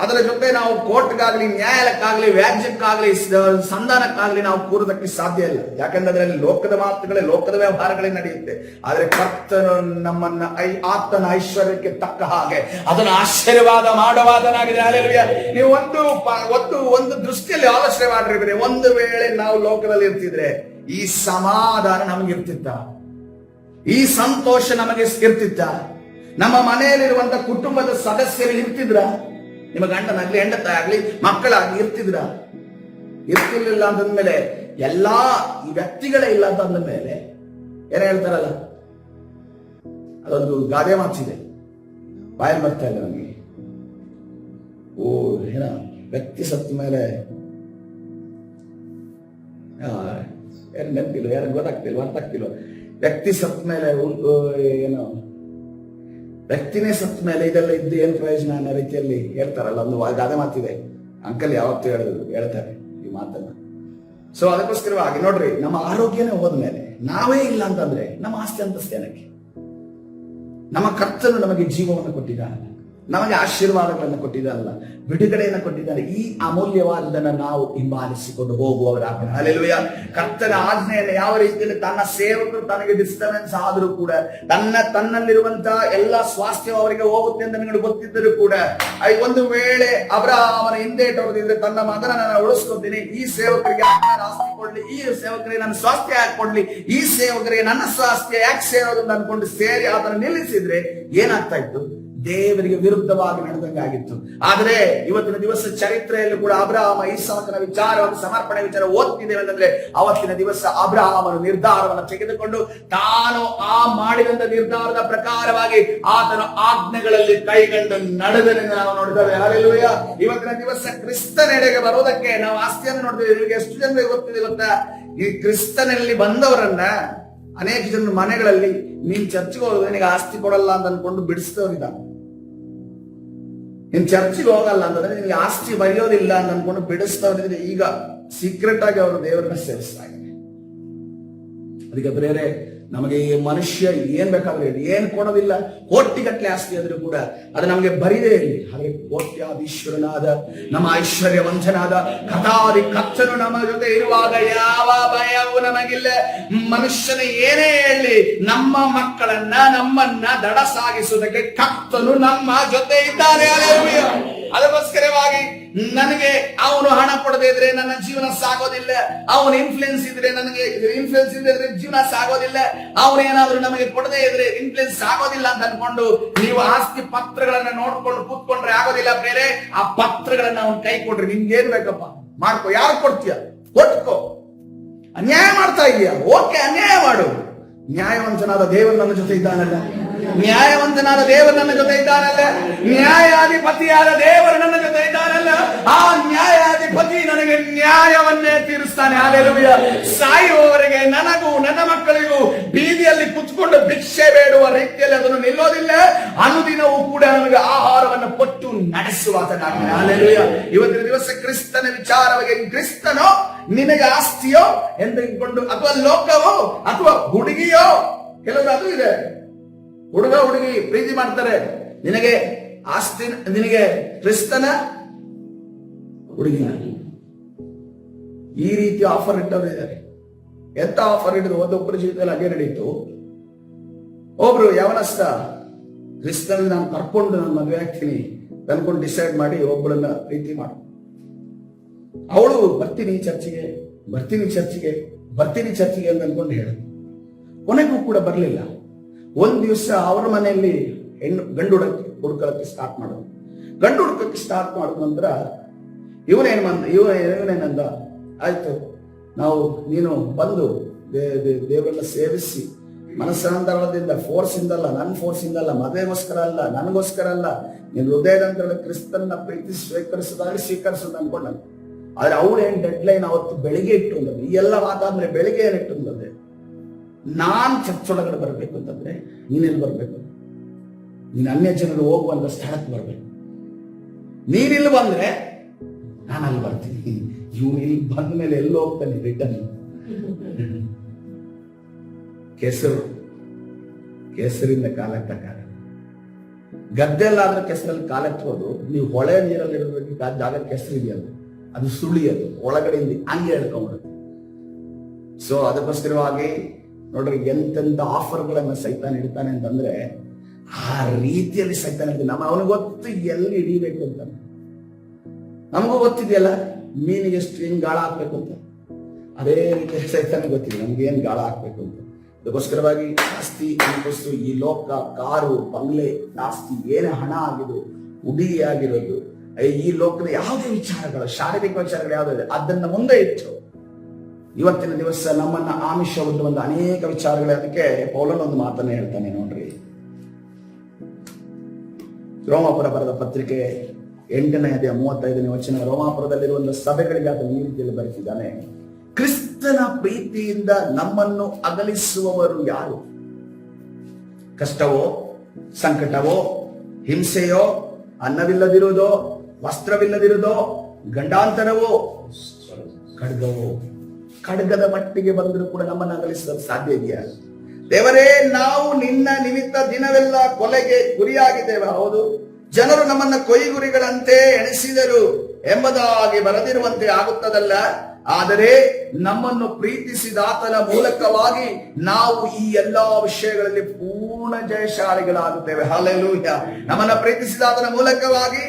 ಅದರ ಜೊತೆ ನಾವು ಕೋರ್ಟ್ಗಾಗ್ಲಿ, ನ್ಯಾಯಾಲಯಕ್ಕಾಗ್ಲಿ, ವ್ಯಾಜ್ಯಕ್ಕಾಗ್ಲಿ, ಸಂಧಾನಕ್ಕಾಗ್ಲಿ ನಾವು ಕೂರೋದಕ್ಕೆ ಸಾಧ್ಯ ಇಲ್ಲ. ಯಾಕಂದ್ರೆ ಅದರಲ್ಲಿ ಲೋಕದ ಮಾತುಗಳೇ, ಲೋಕದ ವ್ಯವಹಾರಗಳೇ ನಡೆಯುತ್ತೆ. ಆದ್ರೆ ಕರ್ತನು ನಮ್ಮನ್ನ ಆತನ ಐಶ್ವರ್ಯಕ್ಕೆ ತಕ್ಕ ಹಾಗೆ ಅದನ್ನು ಆಶೀರ್ವಾದ ಮಾಡುವಾದನಾಗಿದೆ. ಹಲ್ಲೆಲೂಯಾ. ನೀವು ಒಂದು ದೃಷ್ಟಿಯಲ್ಲಿ ಆಲೋಚನೆ ಮಾಡಿರ್ತೀರಿ, ಒಂದು ವೇಳೆ ನಾವು ಲೋಕದಲ್ಲಿ ಇರ್ತಿದ್ರೆ ಈ ಸಮಾಧಾನ ನಮಗಿರ್ತಿತ್ತ, ಈ ಸಂತೋಷ ನಮಗೆ ಇರ್ತಿತ್ತ, ನಮ್ಮ ಮನೆಯಲ್ಲಿರುವಂತ ಕುಟುಂಬದ ಸದಸ್ಯರು ಇರ್ತಿದ್ರ, ನಿಮ್ಮ ಗಂಡನಾಗ್ಲಿ ಹೆಂಡತಾಗ್ಲಿ ಮಕ್ಕಳಾಗ್ಲಿ ಇರ್ತಿದ್ರ? ಇರ್ತಿರ್ಲಿಲ್ಲ ಅಂತಂದ್ಮೇಲೆ, ಎಲ್ಲಾ ಈ ವ್ಯಕ್ತಿಗಳೇ ಇಲ್ಲ ಅಂತಂದ ಮೇಲೆ ಏನ್ ಹೇಳ್ತಾರಲ್ಲ, ಅದೊಂದು ಗಾದೆ ಮಾತಿದೆ, ಬಾಯಲ್ಲಿ ಬರ್ತಾ ಇಲ್ಲ ನಮಗೆ. ಏನ ವ್ಯಕ್ತಿ ಸತ್ತ ಮೇಲೆ ಯಾರು ನೆನಪಿಲ್ಲ, ಯಾರು ಗೊತ್ತಾಗ್ತಿಲ್ವ, ವ್ಯಕ್ತಿ ಸತ್ತ ಮೇಲೆ ಏನೋ, ವ್ಯಕ್ತಿನೇ ಸತ್ತ ಮೇಲೆ ಇದೆಲ್ಲ ಇದ್ದು ಏನ್ ಪ್ರಯೋಜನ ಅನ್ನೋ ರೀತಿಯಲ್ಲಿ ಹೇಳ್ತಾರಲ್ಲ, ಒಂದು ಗಾದೆ ಮಾತಿದೆ. ಅಂಕಲ್ ಯಾವತ್ತೂ ಹೇಳ್ತಾರೆ ಈ ಮಾತನ್ನ. ಸೊ ಅದಕ್ಕೋಸ್ಕರವಾಗಿ ನೋಡ್ರಿ, ನಮ್ಮ ಆರೋಗ್ಯನೇ ಹೋದ್ಮೇಲೆ ನಾವೇ ಇಲ್ಲ ಅಂತಂದ್ರೆ ನಮ್ಮ ಆಸ್ತಿ ಅಂತಸ್ತೇನಕ್ಕೆ? ನಮ್ಮ ಕರ್ತನು ನಮಗೆ ಜೀವವನ್ನು ಕೊಟ್ಟಿದ್ದಾನಲ್ಲ, ನಮಗೆ ಆಶೀರ್ವಾದಗಳನ್ನು ಕೊಟ್ಟಿದ್ದಾನಲ್ಲ, ಬಿಡುಗಡೆಯನ್ನು ಕೊಟ್ಟಿದ್ದಾನೆ. ಈ ಅಮೂಲ್ಯವಾದದನ್ನ ನಾವು ಹಿಂಬಾಲಿಸಿಕೊಂಡು ಹೋಗುವವರಾಗೋಣ. ಹಲ್ಲೆಲೂಯಾ. ಕರ್ತನ ಆಜ್ಞೆಯನ್ನು ಯಾವ ರೀತಿಯಲ್ಲಿ ತನ್ನ ಸೇವಕರು ತನಗೆ ಡಿಸ್ಟರ್ಬೆನ್ಸ್ ಆದರೂ ಕೂಡ, ತನ್ನಲ್ಲಿರುವಂತಹ ಎಲ್ಲ ಸ್ವಾಸ್ಥ್ಯ ಅವರಿಗೆ ಹೋಗುತ್ತೆ ಅಂತ ನಿಮಗೆ ಗೊತ್ತಿದ್ದರೂ ಕೂಡ, ಒಂದು ವೇಳೆ ಅಬ್ರಹಾಮನ ಹಿಂದೆ ಹೊರದಿದ್ರೆ ತನ್ನ ಮಗನ ನಾನು ಉಳಿಸ್ಕೊತೀನಿ, ಈ ಸೇವಕರಿಗೆ ಆಸ್ತಿ ಕೊಡ್ಲಿ, ಈ ಸೇವಕರಿಗೆ ನನ್ನ ಸ್ವಾಸ್ಥ್ಯ ಯಾಕೆ ಕೊಡ್ಲಿ, ಈ ಸೇವಕರಿಗೆ ನನ್ನ ಸ್ವಾಸ್ಥ್ಯ ಯಾಕೆ ಸೇರೋದು ಅಂತ ಅನ್ಕೊಂಡು ಸೇರಿ ಅದನ್ನು ನಿಲ್ಲಿಸಿದ್ರೆ ಏನಾಗ್ತಾ ಇತ್ತು? ದೇವರಿಗೆ ವಿರುದ್ಧವಾಗಿ ನಡೆದಂಗಾಗಿತ್ತು. ಆದರೆ ಇವತ್ತಿನ ದಿವಸ ಚರಿತ್ರೆಯಲ್ಲಿ ಕೂಡ ಅಬ್ರಹಾಮ ಇಸಾಕನ ವಿಚಾರವನ್ನು ಸಮರ್ಪಣೆ ವಿಚಾರ ಓದ್ತಿದ್ದೇವೆ ಅಂತಂದ್ರೆ, ಅವತ್ತಿನ ದಿವಸ ಅಬ್ರಹಾಮನು ನಿರ್ಧಾರವನ್ನು ತೆಗೆದುಕೊಂಡು ತಾನು ಆ ಮಾಡಿದಂತ ನಿರ್ಧಾರದ ಪ್ರಕಾರವಾಗಿ ಆತನ ಆಜ್ಞೆಗಳಲ್ಲಿ ಕೈಗೊಂಡು ನಡೆದನೆಂದು ನಾವು ನೋಡಿದ್ದೇವೆ. ಹಲ್ಲೆಲೂಯಾ. ಇವತ್ತಿನ ದಿವಸ ಕ್ರಿಸ್ತನೆಡೆಗೆ ಬರೋದಕ್ಕೆ ನಾವು ಆಸ್ತಿಯನ್ನು ನೋಡ್ತೇವೆ. ನಿಮಗೆ ಎಷ್ಟು ಜನರಿಗೆ ಗೊತ್ತಿದೆ ಗೊತ್ತಾ? ಈ ಕ್ರಿಸ್ತನಲ್ಲಿ ಬಂದವರನ್ನ ಅನೇಕ ಜನರ ಮನೆಗಳಲ್ಲಿ ನೀನ್ ಚರ್ಚ್ಗೆ ಹೋಗೋದು ನಿನಗೆ ಆಸ್ತಿ ಕೊಡಲ್ಲ ಅಂತ ಅನ್ಕೊಂಡು ಬಿಡಿಸ್ತವ್ರಿದ್ದಾರೆ. ನೀನ್ ಚರ್ಚಿಗೆ ಹೋಗಲ್ಲ ಅಂತಂದ್ರೆ ನಿನಗೆ ಆಸ್ತಿ ಬರೆಯೋದಿಲ್ಲ ಅಂತ ಅನ್ಕೊಂಡು ಬಿಡಿಸ್ತವ್ರಿದ್ರೆ ಈಗ ಸೀಕ್ರೆಟ್ ಆಗಿ ಅವರು ದೇವರನ್ನ ಸೇರಿಸ್ತಾ ಇದ್ದಾರೆ. ಅದಕ್ಕೆ ಬೇರೆ ನಮಗೆ ಈ ಮನುಷ್ಯ ಏನ್ ಬೇಕಾದ್ರೆ ಏನ್ ಕೊಡೋದಿಲ್ಲ, ಕೋಟಿಗಟ್ಟಲೆ ಆಸ್ತಿ ಆದ್ರೂ ಕೂಡ ಅದು ನಮಗೆ ಬರಿದೇ ಇರಲಿ. ಹಾಗೆ ಕೋಟ್ಯಾಧೀಶ್ವರನಾದ ನಮ್ಮ ಐಶ್ವರ್ಯವಂತನಾದ ಕಥಾದಿ ಕರ್ತನು ನಮ್ಮ ಜೊತೆ ಇರುವಾಗ ಯಾವ ಭಯವು ನಮಗಿಲ್ಲ. ಮನುಷ್ಯನ ಏನೇ ಹೇಳಿ ನಮ್ಮ ಮಕ್ಕಳನ್ನ ನಮ್ಮನ್ನ ದಡ ಸಾಗಿಸುವುದಕ್ಕೆ ಕರ್ತನು ನಮ್ಮ ಜೊತೆ ಇದ್ದಾನೆ. ಅದಕ್ಕೋಸ್ಕರವಾಗಿ ನನಗೆ ಅವನು ಹಣ ಕೊಡದೇ ಇದ್ರೆ ನನ್ನ ಜೀವನ ಸಾಗೋದಿಲ್ಲ, ಅವನು ಇನ್ಫ್ಲುಯೆನ್ಸ್ ಇದ್ರೆ ನನಗೆ ಇನ್ಫ್ಲುಯೆನ್ಸ್ ಇದ್ರೆ ಜೀವನ ಸಾಗೋದಿಲ್ಲ, ಅವನೇನಾದ್ರೂ ನಮಗೆ ಕೊಡದೇ ಇದ್ರೆ ಇನ್ಫ್ಲುಯೆನ್ಸ್ ಆಗೋದಿಲ್ಲ ಅಂತ ಅನ್ಕೊಂಡು ನೀವು ಆಸ್ತಿ ಪತ್ರಗಳನ್ನ ನೋಡ್ಕೊಂಡು ಕೂತ್ಕೊಂಡ್ರೆ ಆಗೋದಿಲ್ಲ. ಬೇರೆ ಆ ಪತ್ರಗಳನ್ನ ಅವನ್ ಕೈ ಕೊಡ್ರಿ, ನಿಮ್ಗೆ ಏನ್ ಬೇಕಪ್ಪ ಮಾಡ್ಕೋ, ಯಾರು ಕೊಡ್ತೀಯ ಕೊಟ್ಕೋ. ಅನ್ಯಾಯ ಮಾಡ್ತಾ ಇದೀಯ, ಓಕೆ ಅನ್ಯಾಯ ಮಾಡು. ನ್ಯಾಯವಂತನಾದ ದೇವರು ನನ್ನ ಜೊತೆ ಇದ್ದಾನಲ್ಲ, ನ್ಯಾಯವಂತನಾದ ದೇವರು ನನ್ನ ಜೊತೆ ಇದ್ದಾನಲ್ಲ, ನ್ಯಾಯಾಧಿಪತಿಯಾದ ದೇವರು ನನ್ನ ಜೊತೆ ಇದ್ದಾನಲ್ಲ, ಆ ನ್ಯಾಯಾಧಿಪತಿ ನನಗೆ ನ್ಯಾಯವನ್ನೇ ತೀರಿಸ್ತಾನೆ. ಹಲ್ಲೆಲೂಯಾ. ಸಾಯುವವರೆಗೆ ನನಗೂ ನನ್ನ ಮಕ್ಕಳಿಗೂ ಬೀದಿಯಲ್ಲಿ ಕುತ್ಕೊಂಡು ಭಿಕ್ಷೆ ಬೇಡುವ ರೀತಿಯಲ್ಲಿ ಅದನ್ನು ನಿಲ್ಲೋದಿಲ್ಲ. ಅನುದಿನವೂ ಕೂಡ ನಮಗೆ ಆಹಾರವನ್ನು ಕೊಟ್ಟು ನಡೆಸುವಾತನಾಗಿದ್ದಾನೆ. ಹಲ್ಲೆಲೂಯಾ. ಇವತ್ತಿನ ದಿವಸ ಕ್ರಿಸ್ತನ ವಿಚಾರವಾಗಿ ಕ್ರಿಸ್ತನೋ ನಿನಗೆ ಆಸ್ತಿಯೋ ಎಂದುಕೊಂಡು, ಅಥವಾ ಲೋಕವೋ ಅಥವಾ ಹುಡುಗಿಯೋ, ಕೆಲವರು ಅದು ಇದೆ. ಹುಡುಗ ಹುಡುಗಿ ಪ್ರೀತಿ ಮಾಡ್ತಾರೆ, ನಿನಗೆ ಆಸ್ತಿ, ನಿನಗೆ ಕ್ರಿಸ್ತನ ಹುಡುಗಿನ, ಈ ರೀತಿ ಆಫರ್ ಇಟ್ಟವರು ಇದ್ದಾರೆ. ಎಂತ ಆಫರ್ ಇಟ್ಟಿದ್ರು? ಒಂದೊಬ್ಬರ ಜೀವಿತದಲ್ಲಿ ಹಾಗೆ ನಡೀತು. ಒಬ್ರು ಯವನಸ್ಥ ಕ್ರಿಸ್ತನಲ್ಲಿ ನಾನು ಕರ್ಕೊಂಡು ನಾನು ಮದುವೆ ಆಗ್ತೀನಿ ಅನ್ಕೊಂಡು ಡಿಸೈಡ್ ಮಾಡಿ ಒಬ್ಬಳನ್ನ ಪ್ರೀತಿ ಮಾಡು. ಅವಳು ಬರ್ತೀನಿ ಚರ್ಚಿಗೆ ಅಂತ ಅನ್ಕೊಂಡು ಹೇಳು. ಕೊನೆಗೂ ಕೂಡ ಬರಲಿಲ್ಲ. ಒಂದ್ ದಿವಸ ಅವರ ಮನೆಯಲ್ಲಿ ಗಂಡು ಹುಡುಕಕ್ಕೆ ಸ್ಟಾರ್ಟ್ ಮಾಡೋದು. ಗಂಡು ಹುಡುಕಕ್ಕೆ ಸ್ಟಾರ್ಟ್ ಮಾಡಿದ ನಂತರ ಇವನೇನಂದ, ಆಯ್ತು ನೀನು ಬಂದು ದೇವರನ್ನ ಸೇವಿಸಿ ಮನಸ್ಸಾಂತರದಿಂದ, ಫೋರ್ಸ್ ಇಂದಲ್ಲ, ನನ್ನ ಫೋರ್ಸ್ ಇಂದಲ್ಲ, ಮದುವೆಗೋಸ್ಕರ ಅಲ್ಲ, ನನಗೋಸ್ಕರ ಅಲ್ಲ, ನೀನು ಹೃದಯದಂತ ಕ್ರಿಸ್ತನ್ನ ಪ್ರೀತಿ ಸ್ವೀಕರಿಸೋದು ಅನ್ಕೊಂಡ. ಆದ್ರೆ ಅವಳೇನ್ ಡೆಡ್ ಲೈನ್ ಅವತ್ತು ಬೆಳಿಗ್ಗೆ ಇಟ್ಟು ಅಂದದ್ದು. ಈ ಎಲ್ಲ ಮಾತಾದ್ಮೇಲೆ ಬೆಳಿಗ್ಗೆ ಏನಿಟ್ಟು ಅಂತಂದ್ರೆ, ನಾನ್ ಚರ್ಚ್ ಒಳಗಡೆ ಬರ್ಬೇಕು ಅಂತಂದ್ರೆ ನೀನೆಲ್ಲಿ ಬರ್ಬೇಕು? ನೀನ್ ಅನ್ಯ ಜನರು ಹೋಗುವಂತ ಸ್ಥಳಕ್ಕೆ ಬರ್ಬೇಕು. ನೀನಿಲ್ಲಿ ಬಂದ್ರೆ ನಾನು ಅಲ್ಲಿ ಬರ್ತೀನಿ. ಇವನು ಇಲ್ಲಿ ಬಂದ ಮೇಲೆ ಎಲ್ಲಿ ಹೋಗ್ತಾನೆ ರಿಟರ್ನ್? ಕೆಸರಿಂದ ಕಾಲೆತ್ತಕ್ಕಾಗ. ಗದ್ದೆಲ್ಲಾದ್ರೆ ಕೆಸರಲ್ಲಿ ಕಾಲೆತ್ತೋದು. ನೀವು ಹೊಳೆ ನೀರಲ್ಲಿ ಇರಬೇಕು, ಆ ಜಾಗ ಕೆಸರು ಇದೆಯಲ್ಲ, ಅದು ಸುಳಿಯೋದು ಒಳಗಡೆಯಿಂದ ಹಂಗೆ ಹೇಳ್ಕೊಂಡ್ಬಿಡುತ್ತೆ. ಸೊ ಅದಕ್ಕೋಸ್ಕರವಾಗಿ ನೋಡ್ರಿ, ಎಂತೆಂತ ಆಫರ್ಗಳನ್ನ ಸೈತಾನ ಇಡ್ತಾನೆ ಅಂತಂದ್ರೆ ಆ ರೀತಿಯಲ್ಲಿ ಸೈತಾನ ಇಡ್ತಾನೆ. ಅವನಿಗೆ ಗೊತ್ತು ಎಲ್ಲಿ ಹಿಡಿಬೇಕು ಅಂತ. ನಮಗೂ ಗೊತ್ತಿದೆಯಲ್ಲ ಮೀನಿಗೆ ಎಷ್ಟು ಹೆಂಗ್ ಗಾಳ ಹಾಕ್ಬೇಕು ಅಂತ. ಅದೇ ರೀತಿ ಸೈತಾನ ಗೊತ್ತಿದೆ ನಮ್ಗೆ ಏನ್ ಗಾಳ ಹಾಕ್ಬೇಕು ಅಂತ. ಅದಕ್ಕೋಸ್ಕರವಾಗಿ ಆಸ್ತಿ ಅನ್ನಿಸ್ತು, ಈ ಲೋಕ, ಕಾರು, ಬಂಗ್ಲೆ, ಆಸ್ತಿ, ಏನೇ ಹಣ ಆಗಿದ್ದು, ಹುಡುಗಿ ಆಗಿರೋದು, ಈ ಲೋಕದ ಯಾವುದೇ ವಿಚಾರಗಳು, ಶಾರೀರಿಕ ವಿಚಾರಗಳು ಯಾವುದಿದೆ ಅದನ್ನ ಮುಂದೆ ಇಟ್ಟು ಇವತ್ತಿನ ದಿವಸ ನಮ್ಮನ್ನ ಆಮಿಷ ಒಂದು ಅನೇಕ ವಿಚಾರಗಳೇ. ಅದಕ್ಕೆ ಪೌಲನ ಒಂದು ಮಾತನ್ನ ಹೇಳ್ತಾನೆ ನೋಡ್ರಿ. ರೋಮಾಪುರ ಬರೆದ ಪತ್ರಿಕೆ 8ನೇ ಅಧ್ಯಾಯ 35ನೇ ವಚನ. ರೋಮಾಪುರದಲ್ಲಿರುವಂತಹ ಸಭೆಗಳಿಗೆ ಆತ ಈ ರೀತಿಯಲ್ಲಿ ಬರೆದಿದ್ದಾನೆ, ಕ್ರಿಸ್ತನ ಪ್ರೀತಿಯಿಂದ ನಮ್ಮನ್ನು ಅಗಲಿಸುವವರು ಯಾರು? ಕಷ್ಟವೋ, ಸಂಕಟವೋ, ಹಿಂಸೆಯೋ, ಅನ್ನವಿಲ್ಲದಿರುವುದೋ, ವಸ್ತ್ರವಿಲ್ಲದಿರುವುದೋ, ಗಂಡಾಂತರವೋ, ಖಡ್ಗವೋ. ಖಡ್ಗದ ಮಟ್ಟಿಗೆ ಬಂದರೂ ಕೂಡ ನಮ್ಮನ್ನು ಅಗಲಿಸಲು ಸಾಧ್ಯ ಇದೆಯಾ? ದೇವರೇ, ನಾವು ನಿನ್ನ ನಿಮಿತ್ತ ದಿನವೆಲ್ಲ ಕೊಲೆಗೆ ಗುರಿಯಾಗಿದ್ದೇವೆ. ಹೌದು, ಜನರು ನಮ್ಮನ್ನ ಕೊಯ್ಗುರಿಗಳಂತೆ ಎಣಿಸಿದರು ಎಂಬುದಾಗಿ ಬರೆದಿರುವಂತೆ ಆಗುತ್ತದಲ್ಲ. ಆದರೆ ನಮ್ಮನ್ನು ಪ್ರೀತಿಸಿದ ಆತನ ಮೂಲಕವಾಗಿ ನಾವು ಈ ಎಲ್ಲಾ ವಿಷಯಗಳಲ್ಲಿ ಪೂರ್ಣ ಜಯಶಾಲಿಗಳಾಗುತ್ತೇವೆ. ಹಲ್ಲೆಲೂಯಾ. ನಮ್ಮನ್ನ ಪ್ರೀತಿಸಿದ ಆತನ ಮೂಲಕವಾಗಿ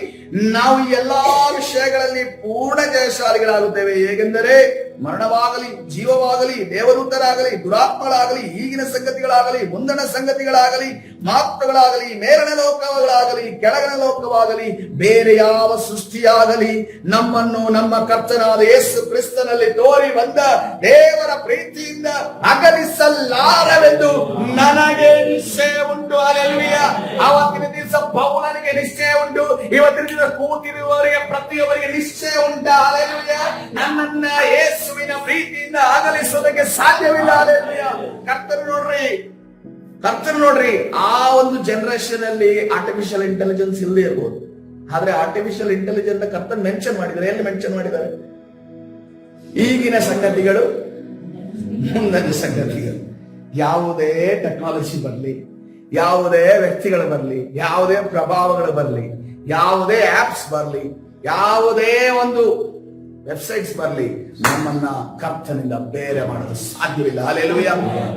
ನಾವು ಈ ಎಲ್ಲಾ ವಿಷಯಗಳಲ್ಲಿ ಪೂರ್ಣ ಜಯಶಾಲಿಗಳಾಗುತ್ತೇವೆ. ಹೇಗೆಂದರೆ ಮರಣವಾಗಲಿ, ಜೀವವಾಗಲಿ, ದೇವದೂತರಾಗಲಿ, ದುರಾತ್ಮಗಳಾಗಲಿ, ಈಗಿನ ಸಂಗತಿಗಳಾಗಲಿ, ಮುಂದಣ ಸಂಗತಿಗಳಾಗಲಿ, ಮಾತುಗಳಾಗಲಿ, ಮೇಲಣ ಲೋಕಗಳಾಗಲಿ, ಕೆಳಗಣ ಲೋಕವಾಗಲಿ, ಬೇರೆ ಯಾವ ಸೃಷ್ಟಿಯಾಗಲಿ ನಮ್ಮನ್ನು ನಮ್ಮ ಕರ್ತನಾದ ಯೇಸು ಕ್ರಿಸ್ತನಲ್ಲಿ ತೋರಿ ಬಂದ ದೇವರ ಪ್ರೀತಿಯಿಂದ ಅಗಲಿಸಲಾರವೆಂದು ನನಗೆ ನಿಶ್ಚಯ ಉಂಟು. ಹಲ್ಲೆಲೂಯಾ. ಆವತ್ತಿನ ದಿವಸ ಪೌಲನಿಗೆ ನಿಶ್ಚಯ ಉಂಟು. ಇವತ್ತಿನ ದಿವಸ ಕೂತಿರುವವರಿಗೆ ಪ್ರತಿಯೊಬ್ಬರಿಗೆ ನಿಶ್ಚಯ ಉಂಟ. ಹಲ್ಲೆಲೂಯಾ. ನನ್ನನ್ನ ಯೇಸುವಿನ ಪ್ರೀತಿಯಿಂದ ಅಗಲಿಸೋದಕ್ಕೆ ಸಾಧ್ಯವಿಲ್ಲ. ಹಲ್ಲೆಲೂಯಾ. ಕರ್ತರು ನೋಡ್ರಿ, ಆ ಒಂದು ಜನರೇಷನ್ ಅಲ್ಲಿ ಆರ್ಟಿಫಿಷಿಯಲ್ ಇಂಟೆಲಿಜೆನ್ಸ್ ಇಲ್ಲದೆ ಇರ್ಬೋದು. ಆದ್ರೆ ಆರ್ಟಿಫಿಷಿಯಲ್ ಇಂಟೆಲಿಜೆನ್ಸ್ ಕರ್ತನ್ ಮೆನ್ಷನ್ ಮಾಡಿದ್ದಾರೆ. ಎಲ್ಲಿ ಮೆನ್ಷನ್ ಮಾಡಿದ್ದಾರೆ? ಈಗಿನ ಸಂಗತಿಗಳು, ಮುಂದಿನ ಸಂಗತಿಗಳು. ಯಾವುದೇ ಟೆಕ್ನಾಲಜಿ ಬರಲಿ, ಯಾವುದೇ ವ್ಯಕ್ತಿಗಳು ಬರಲಿ, ಯಾವುದೇ ಪ್ರಭಾವಗಳು ಬರಲಿ, ಯಾವುದೇ ಆಪ್ಸ್ ಬರಲಿ, ಯಾವುದೇ ಒಂದು ವೆಬ್ಸೈಟ್ಸ್ ಬರಲಿ, ನಮ್ಮನ್ನ ಕರ್ತನಿಂದ ಬೇರೆ ಮಾಡೋದು ಸಾಧ್ಯವಿಲ್ಲ. ಹಲ್ಲೆಲೂಯಾ.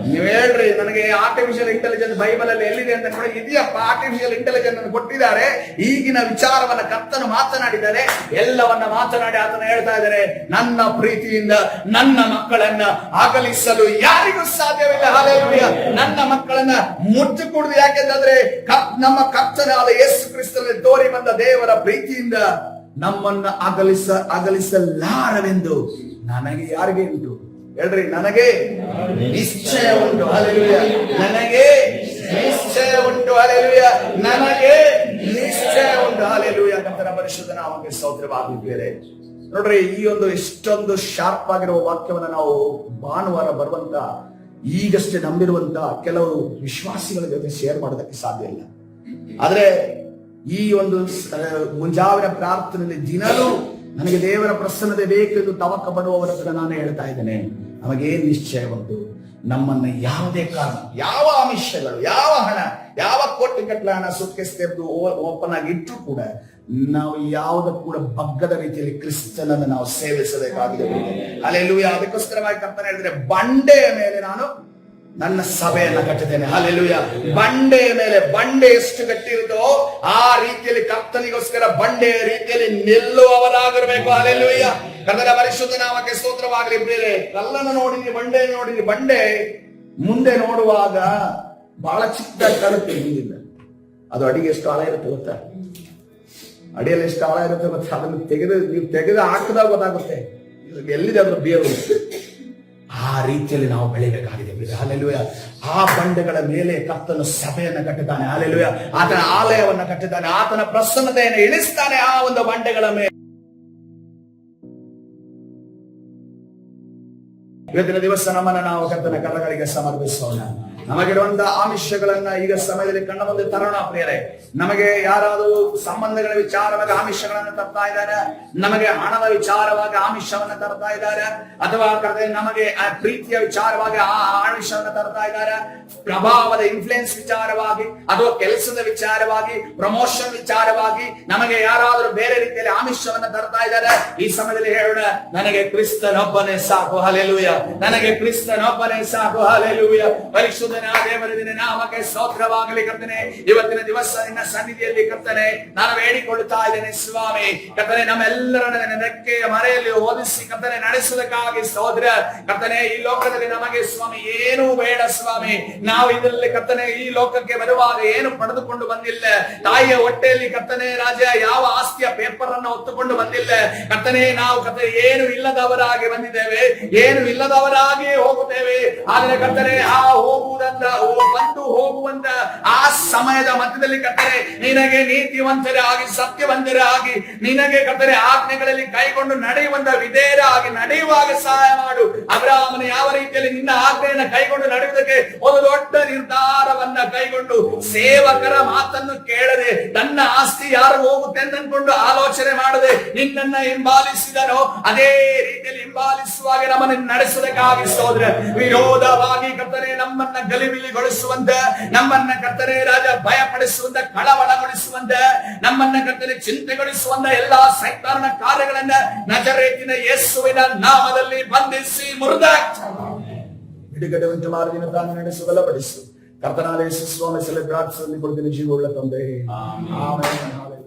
ನೀವ್ ಹೇಳ್ರಿ, ನನಗೆ ಆರ್ಟಿಫಿಷಿಯಲ್ ಇಂಟೆಲಿಜೆನ್ಸ್ ಬೈಬಲ್ ಅಲ್ಲಿ ಎಲ್ಲಿದೆ ಅಂತ ನೋಡಿ. ಇದೆಯಪ್ಪ, ಆರ್ಟಿಫಿಷಿಯಲ್ ಇಂಟೆಲಿಜೆನ್ಸ್ ಅನ್ನು ಕೊಟ್ಟಿದ್ದಾರೆ. ಈಗಿನ ವಿಚಾರವನ್ನ ಕರ್ತನು ಮಾತನಾಡಿದ್ದಾರೆ. ಎಲ್ಲವನ್ನ ಮಾತನಾಡಿ ಆತನ ಹೇಳ್ತಾ ಇದ್ದಾರೆ, ನನ್ನ ಪ್ರೀತಿಯಿಂದ ನನ್ನ ಮಕ್ಕಳನ್ನ ಅಗಲಿಸಲು ಯಾರಿಗೂ ಸಾಧ್ಯವಿಲ್ಲ. ಹಲ್ಲೆಲೂಯಾ. ನನ್ನ ಮಕ್ಕಳನ್ನ ಮುಟ್ಟುಕೊಡುದು ಯಾಕೆಂದ್ರೆ ನಮ್ಮ ಕರ್ತನಾದ ಯೇಸು ಕ್ರಿಸ್ತನಲ್ಲಿ ತೋರಿ ಬಂದ ದೇವರ ಪ್ರೀತಿಯಿಂದ ನಮ್ಮನ್ನ ಅಗಲಿಸಲಾರವೆಂದು ನನಗೆ ಯಾರಿಗೆ ಉಂಟು? ಹೇಳ್ರಿ, ನನಗೆ ನಿಶ್ಚಯ ಉಂಟು. ಹಲ್ಲೆಲೂಯಾ. ನನಗೆ ನಿಶ್ಚಯ ಉಂಟು. ಹಲ್ಲೆಲೂಯಾ. ನನಗೆ ನಿಶ್ಚಯ ಉಂಟು. ಹಲ್ಲೆಲೂಯಾ. ಕರ್ತನ ಪರಿಶುದ್ಧ ನಾಮಕ್ಕೆ ಸ್ತೋತ್ರವಾಗಲಿ. ನೋಡ್ರಿ, ಈ ಒಂದು ಇಷ್ಟೊಂದು ಶಾರ್ಪ್ ಆಗಿರುವ ವಾಕ್ಯವನ್ನ ನಾವು ಭಾನುವಾರ ಬರುವಂತ ಈಗಷ್ಟೇ ನಂಬಿರುವಂತ ಕೆಲವು ವಿಶ್ವಾಸಿಗಳ ಜೊತೆ ಶೇರ್ ಮಾಡೋದಕ್ಕೆ ಸಾಧ್ಯ ಇಲ್ಲ. ಆದ್ರೆ ಈ ಒಂದು ಮುಂಜಾವಿನ ಪ್ರಾರ್ಥನೆಯಲ್ಲಿ ದಿನಲೂ ನನಗೆ ದೇವರ ಪ್ರಸನ್ನತೆ ಬೇಕೆಂದು ತವಕ ಪಡುವವರ ಹತ್ರ ನಾನು ಹೇಳ್ತಾ ಇದ್ದೇನೆ, ನಮಗೇನ್ ನಿಶ್ಚಯ ಉಂಟು? ನಮ್ಮನ್ನ ಯಾವುದೇ ಕಾರಣ, ಯಾವ ಆಮಿಷಗಳು, ಯಾವ ಹಣ, ಯಾವ ಕೋಟಿ ಗಟ್ಟಲೆ ಹಣ ಸುಟ್ಕೇಸ್ ತೆಗೆದು ಓಪನ್ ಆಗಿ ಇಟ್ಟರು ಕೂಡ ನಾವು ಯಾವುದ ಕೂಡ ಬಗ್ಗದ ರೀತಿಯಲ್ಲಿ ಕ್ರಿಸ್ತನನ್ನು ನಾವು ಸೇವಿಸಬೇಕಾಗಿದೆ. ಹಲ್ಲೆಲೂಯಾ. ಅದಕ್ಕೋಸ್ಕರವಾಗಿ ಕರ್ತನ ಹೇಳಿದ್ರೆ, ಬಂಡೆಯ ಮೇಲೆ ನಾನು ನನ್ನ ಸಭೆಯನ್ನ ಕಟ್ಟಿದ್ದೇನೆ. ಹಲ್ಲೆಲೂಯಾ. ಬಂಡೆಯ ಮೇಲೆ, ಬಂಡೆ ಎಷ್ಟು ಗಟ್ಟಿರುತ್ತೋ ಆ ರೀತಿಯಲ್ಲಿ ಕರ್ತನಿಗೋಸ್ಕರ ಬಂಡೆಯ ರೀತಿಯಲ್ಲಿ ನಿಲ್ಲುವವರಾಗಿರ್ಬೇಕು. ಹಲ್ಲೆಲೂಯಾ. ಕರ್ತನ ಪರಿಶುದ್ಧ ನಾಮಕ್ಕೆ ಸ್ತೋತ್ರವಾಗಲಿ. ಬೇರೆ ಕಲ್ಲನ್ನು ನೋಡಿದ್ರಿ, ಬಂಡೆ ನೋಡಿದ್ರಿ. ಬಂಡೆ ಮುಂದೆ ನೋಡುವಾಗ ಬಹಳ ಚಿಕ್ಕದಾಗಿ ಕಾಣುತ್ತೆ, ಹಿಂದಿಲ್ಲ. ಅದು ಅಡಿಗೆ ಎಷ್ಟು ಆಳ ಇರುತ್ತೆ ಗೊತ್ತಾ? ಅಡಿಯಲ್ಲಿ ಎಷ್ಟು ಆಳ ಇರುತ್ತೆ ಗೊತ್ತಾ? ಅದನ್ನು ನೀವು ತೆಗೆದು ಹಾಕಿದಾಗ ಗೊತ್ತಾಗುತ್ತೆ ಎಲ್ಲಿದೆ ಅದ್ರ ಬೇರು. ಆ ರೀತಿಯಲ್ಲಿ ನಾವು ಬೆಳಿಬೇಕಾಗಿದೆ. ಹಲ್ಲೆಲೂಯಾ. ಆ ಬಂಡೆಗಳ ಮೇಲೆ ಕರ್ತನು ಸಭೆಯನ್ನು ಕಟ್ಟಿದ್ದಾನೆ. ಹಲ್ಲೆಲೂಯಾ. ಆತನ ಆಲಯವನ್ನ ಕಟ್ಟಿದ್ದಾನೆ. ಆತನ ಪ್ರಸನ್ನತೆಯನ್ನು ಇಳಿಸ್ತಾನೆ ಆ ಒಂದು ಬಂಡೆಗಳ ಮೇಲೆ. ಇವತ್ತಿನ ದಿವಸ ನಮ್ಮನ್ನ ನಾವು ಕರ್ತನ ಕರಗಳಿಗೆ ಸಮರ್ಪಿಸೋಣ. ನಮಗಿರುವಂತಹ ಆಮಿಷಗಳನ್ನ ಈಗ ಸಮಯದಲ್ಲಿ ಕಣ್ಣ ಮುಂದೆ ತರೋಣ ಪ್ರಿಯರೇ. ನಮಗೆ ಯಾರಾದರೂ ಸಂಬಂಧಗಳ ವಿಚಾರವಾಗಿ ಆಮಿಷಗಳನ್ನು ತರ್ತಾ ಇದ್ದಾರೆ, ನಮಗೆ ಹಣದ ವಿಚಾರವಾಗಿ ಆಮಿಷವನ್ನ ತರ್ತಾ ಇದ್ದಾರೆ, ಅಥವಾ ನಮಗೆ ಪ್ರೀತಿಯ ವಿಚಾರವಾಗಿ ಆ ಆಮಿಷವನ್ನ ತರ್ತಾ ಇದ್ದಾರೆ, ಪ್ರಭಾವದ ಇನ್ಫ್ಲುಯೆನ್ಸ್ ವಿಚಾರವಾಗಿ ಅಥವಾ ಕೆಲಸದ ವಿಚಾರವಾಗಿ, ಪ್ರಮೋಷನ್ ವಿಚಾರವಾಗಿ ನಮಗೆ ಯಾರಾದರೂ ಬೇರೆ ರೀತಿಯಲ್ಲಿ ಆಮಿಷವನ್ನ ತರ್ತಾ ಇದ್ದಾರೆ. ಈ ಸಮಯದಲ್ಲಿ ಹೇಳೋಣ, ನನಗೆ ಕ್ರಿಸ್ತನೊಬ್ಬನೇ ಸಾಕು. ಹಲ್ಲೆಲೂಯಾ. ನನಗೆ ಕ್ರಿಸ್ತನೊಬ್ಬನೇ ಸಾಕು. ಹಲ್ಲೆಲೂಯಾ. ಪರಿಶುದ್ಧ ದೇವರ ನಾಮಕ್ಕೆ ಸ್ತೋತ್ರವಾಗಲಿ. ಕರ್ತನೆ, ಇವತ್ತಿನ ದಿವಸ ನಿನ್ನ ಸನ್ನಿಧಿಯಲ್ಲಿ ಕರ್ತನೆ ನಾನು ಬೇಡಿಕೊಳ್ಳುತ್ತಾ ಇದ್ದೇನೆ ಸ್ವಾಮಿ. ಕರ್ತನೆ, ನಮ್ಮೆಲ್ಲರನ್ನ ರೆಕ್ಕೆಯ ಮರೆಯಲ್ಲಿ ಓದಿಸಿ ಕರ್ತನೆ ನಡೆಸುವುದಕ್ಕಾಗಿ ಸ್ತೋತ್ರ. ಕರ್ತನೆ, ಈ ಲೋಕದಲ್ಲಿ ನಮಗೆ ಸ್ವಾಮಿ ಏನೂ ಬೇಡ ಸ್ವಾಮಿ. ನಾವು ಇದರಲ್ಲಿ ಕರ್ತನೆ ಈ ಲೋಕಕ್ಕೆ ಬರುವಾಗ ಏನು ಪಡೆದುಕೊಂಡು ಬಂದಿಲ್ಲ. ತಾಯಿಯ ಹೊಟ್ಟೆಯಲ್ಲಿ ಕರ್ತನೆ ರಾಜ ಯಾವ ಆಸ್ತಿಯ ಪೇಪರ್ ಅನ್ನು ಹೊತ್ತುಕೊಂಡು ಬಂದಿಲ್ಲ ಕರ್ತನೆ. ನಾವು ಕರ್ತನೆ ಏನು ಇಲ್ಲದವರಾಗಿ ಬಂದಿದ್ದೇವೆ, ಏನು ಇಲ್ಲದವರಾಗಿ ಹೋಗುತ್ತೇವೆ. ಆದರೆ ಕರ್ತನೆ, ಆ ಬಂದು ಹೋಗುವಂತ ಆ ಸಮಯದ ಮಧ್ಯದಲ್ಲಿ ಕರ್ತನೆ ನಿನಗೆ ನೀತಿವಂತರಾಗಿ, ಸತ್ಯವಂತರಾಗಿ, ನಿನಗೆ ಕರ್ತನೆ ಆಜ್ಞೆಗಳಲ್ಲಿ ಕೈಗೊಂಡು ನಡೆಯುವಂತ ವಿಧೇಯರಾಗಿ ನಡೆಯುವಾಗ ಸಹಾಯ ಮಾಡು. ಅಬ್ರಹಾಮನು ಯಾವ ರೀತಿಯಲ್ಲಿ ನಿನ್ನ ಆಜ್ಞೆಯನ್ನು ಕೈಗೊಂಡು ನಡೆಯುವುದಕ್ಕೆ ಒಂದು ದೊಡ್ಡ ನಿರ್ಧಾರವನ್ನ ಕೈಗೊಂಡು ಸೇವಕರ ಮಾತನ್ನು ಕೇಳದೆ ತನ್ನ ಆಸ್ತಿ ಯಾರು ಹೋಗುತ್ತೆ ಅಂದ್ಕೊಂಡು ಆಲೋಚನೆ ಮಾಡದೆ ನಿನ್ನನ್ನ ಹಿಂಬಾಲಿಸಿದನೋ ಅದೇ ರೀತಿಯಲ್ಲಿ ಪರಿಪಾಲಿಸುವಾಗ ನಮ್ಮನ್ನು ನಡೆಸುವುದಕ್ಕಾಗಿ ಸ್ತೋತ್ರ. ವಿರೋಧವಾಗಿ ಕರ್ತನೆ ನಮ್ಮನ್ನ ಗಲಿಬಿಲಿಗೊಳಿಸುವಂತೆ, ನಮ್ಮನ್ನ ಕರ್ತನೆ ರಾಜ ಭಯಪಡಿಸುವಂತ, ಕಳವಳಗೊಳಿಸುವಂತ, ನಮ್ಮನ್ನ ಕರ್ತನೆ ಚಿಂತೆಗೊಳಿಸುವಂತ ಎಲ್ಲಾ ಸೈತಾನನ ಕಾರ್ಯಗಳನ್ನ ನಜರೇತಿನ ಯೇಸುವಿನ ನಾಮದಲ್ಲಿ ಬಂಧಿಸಿ ಬಿಡುಗಡೆ ಉಂಟು ಮಾಡಿ ತಾನು ನಡೆಸು ಬಲಪಡಿಸು. ಕರ್ತನಾದ ಯೇಸು ಸ್ವಾಮಿ ಪ್ರಾರ್ಥನೆ ಕೊಡ್ತೀನಿ ಜೀವವುಳ್ಳ ತಂದೆ. ಆಮೆನ್.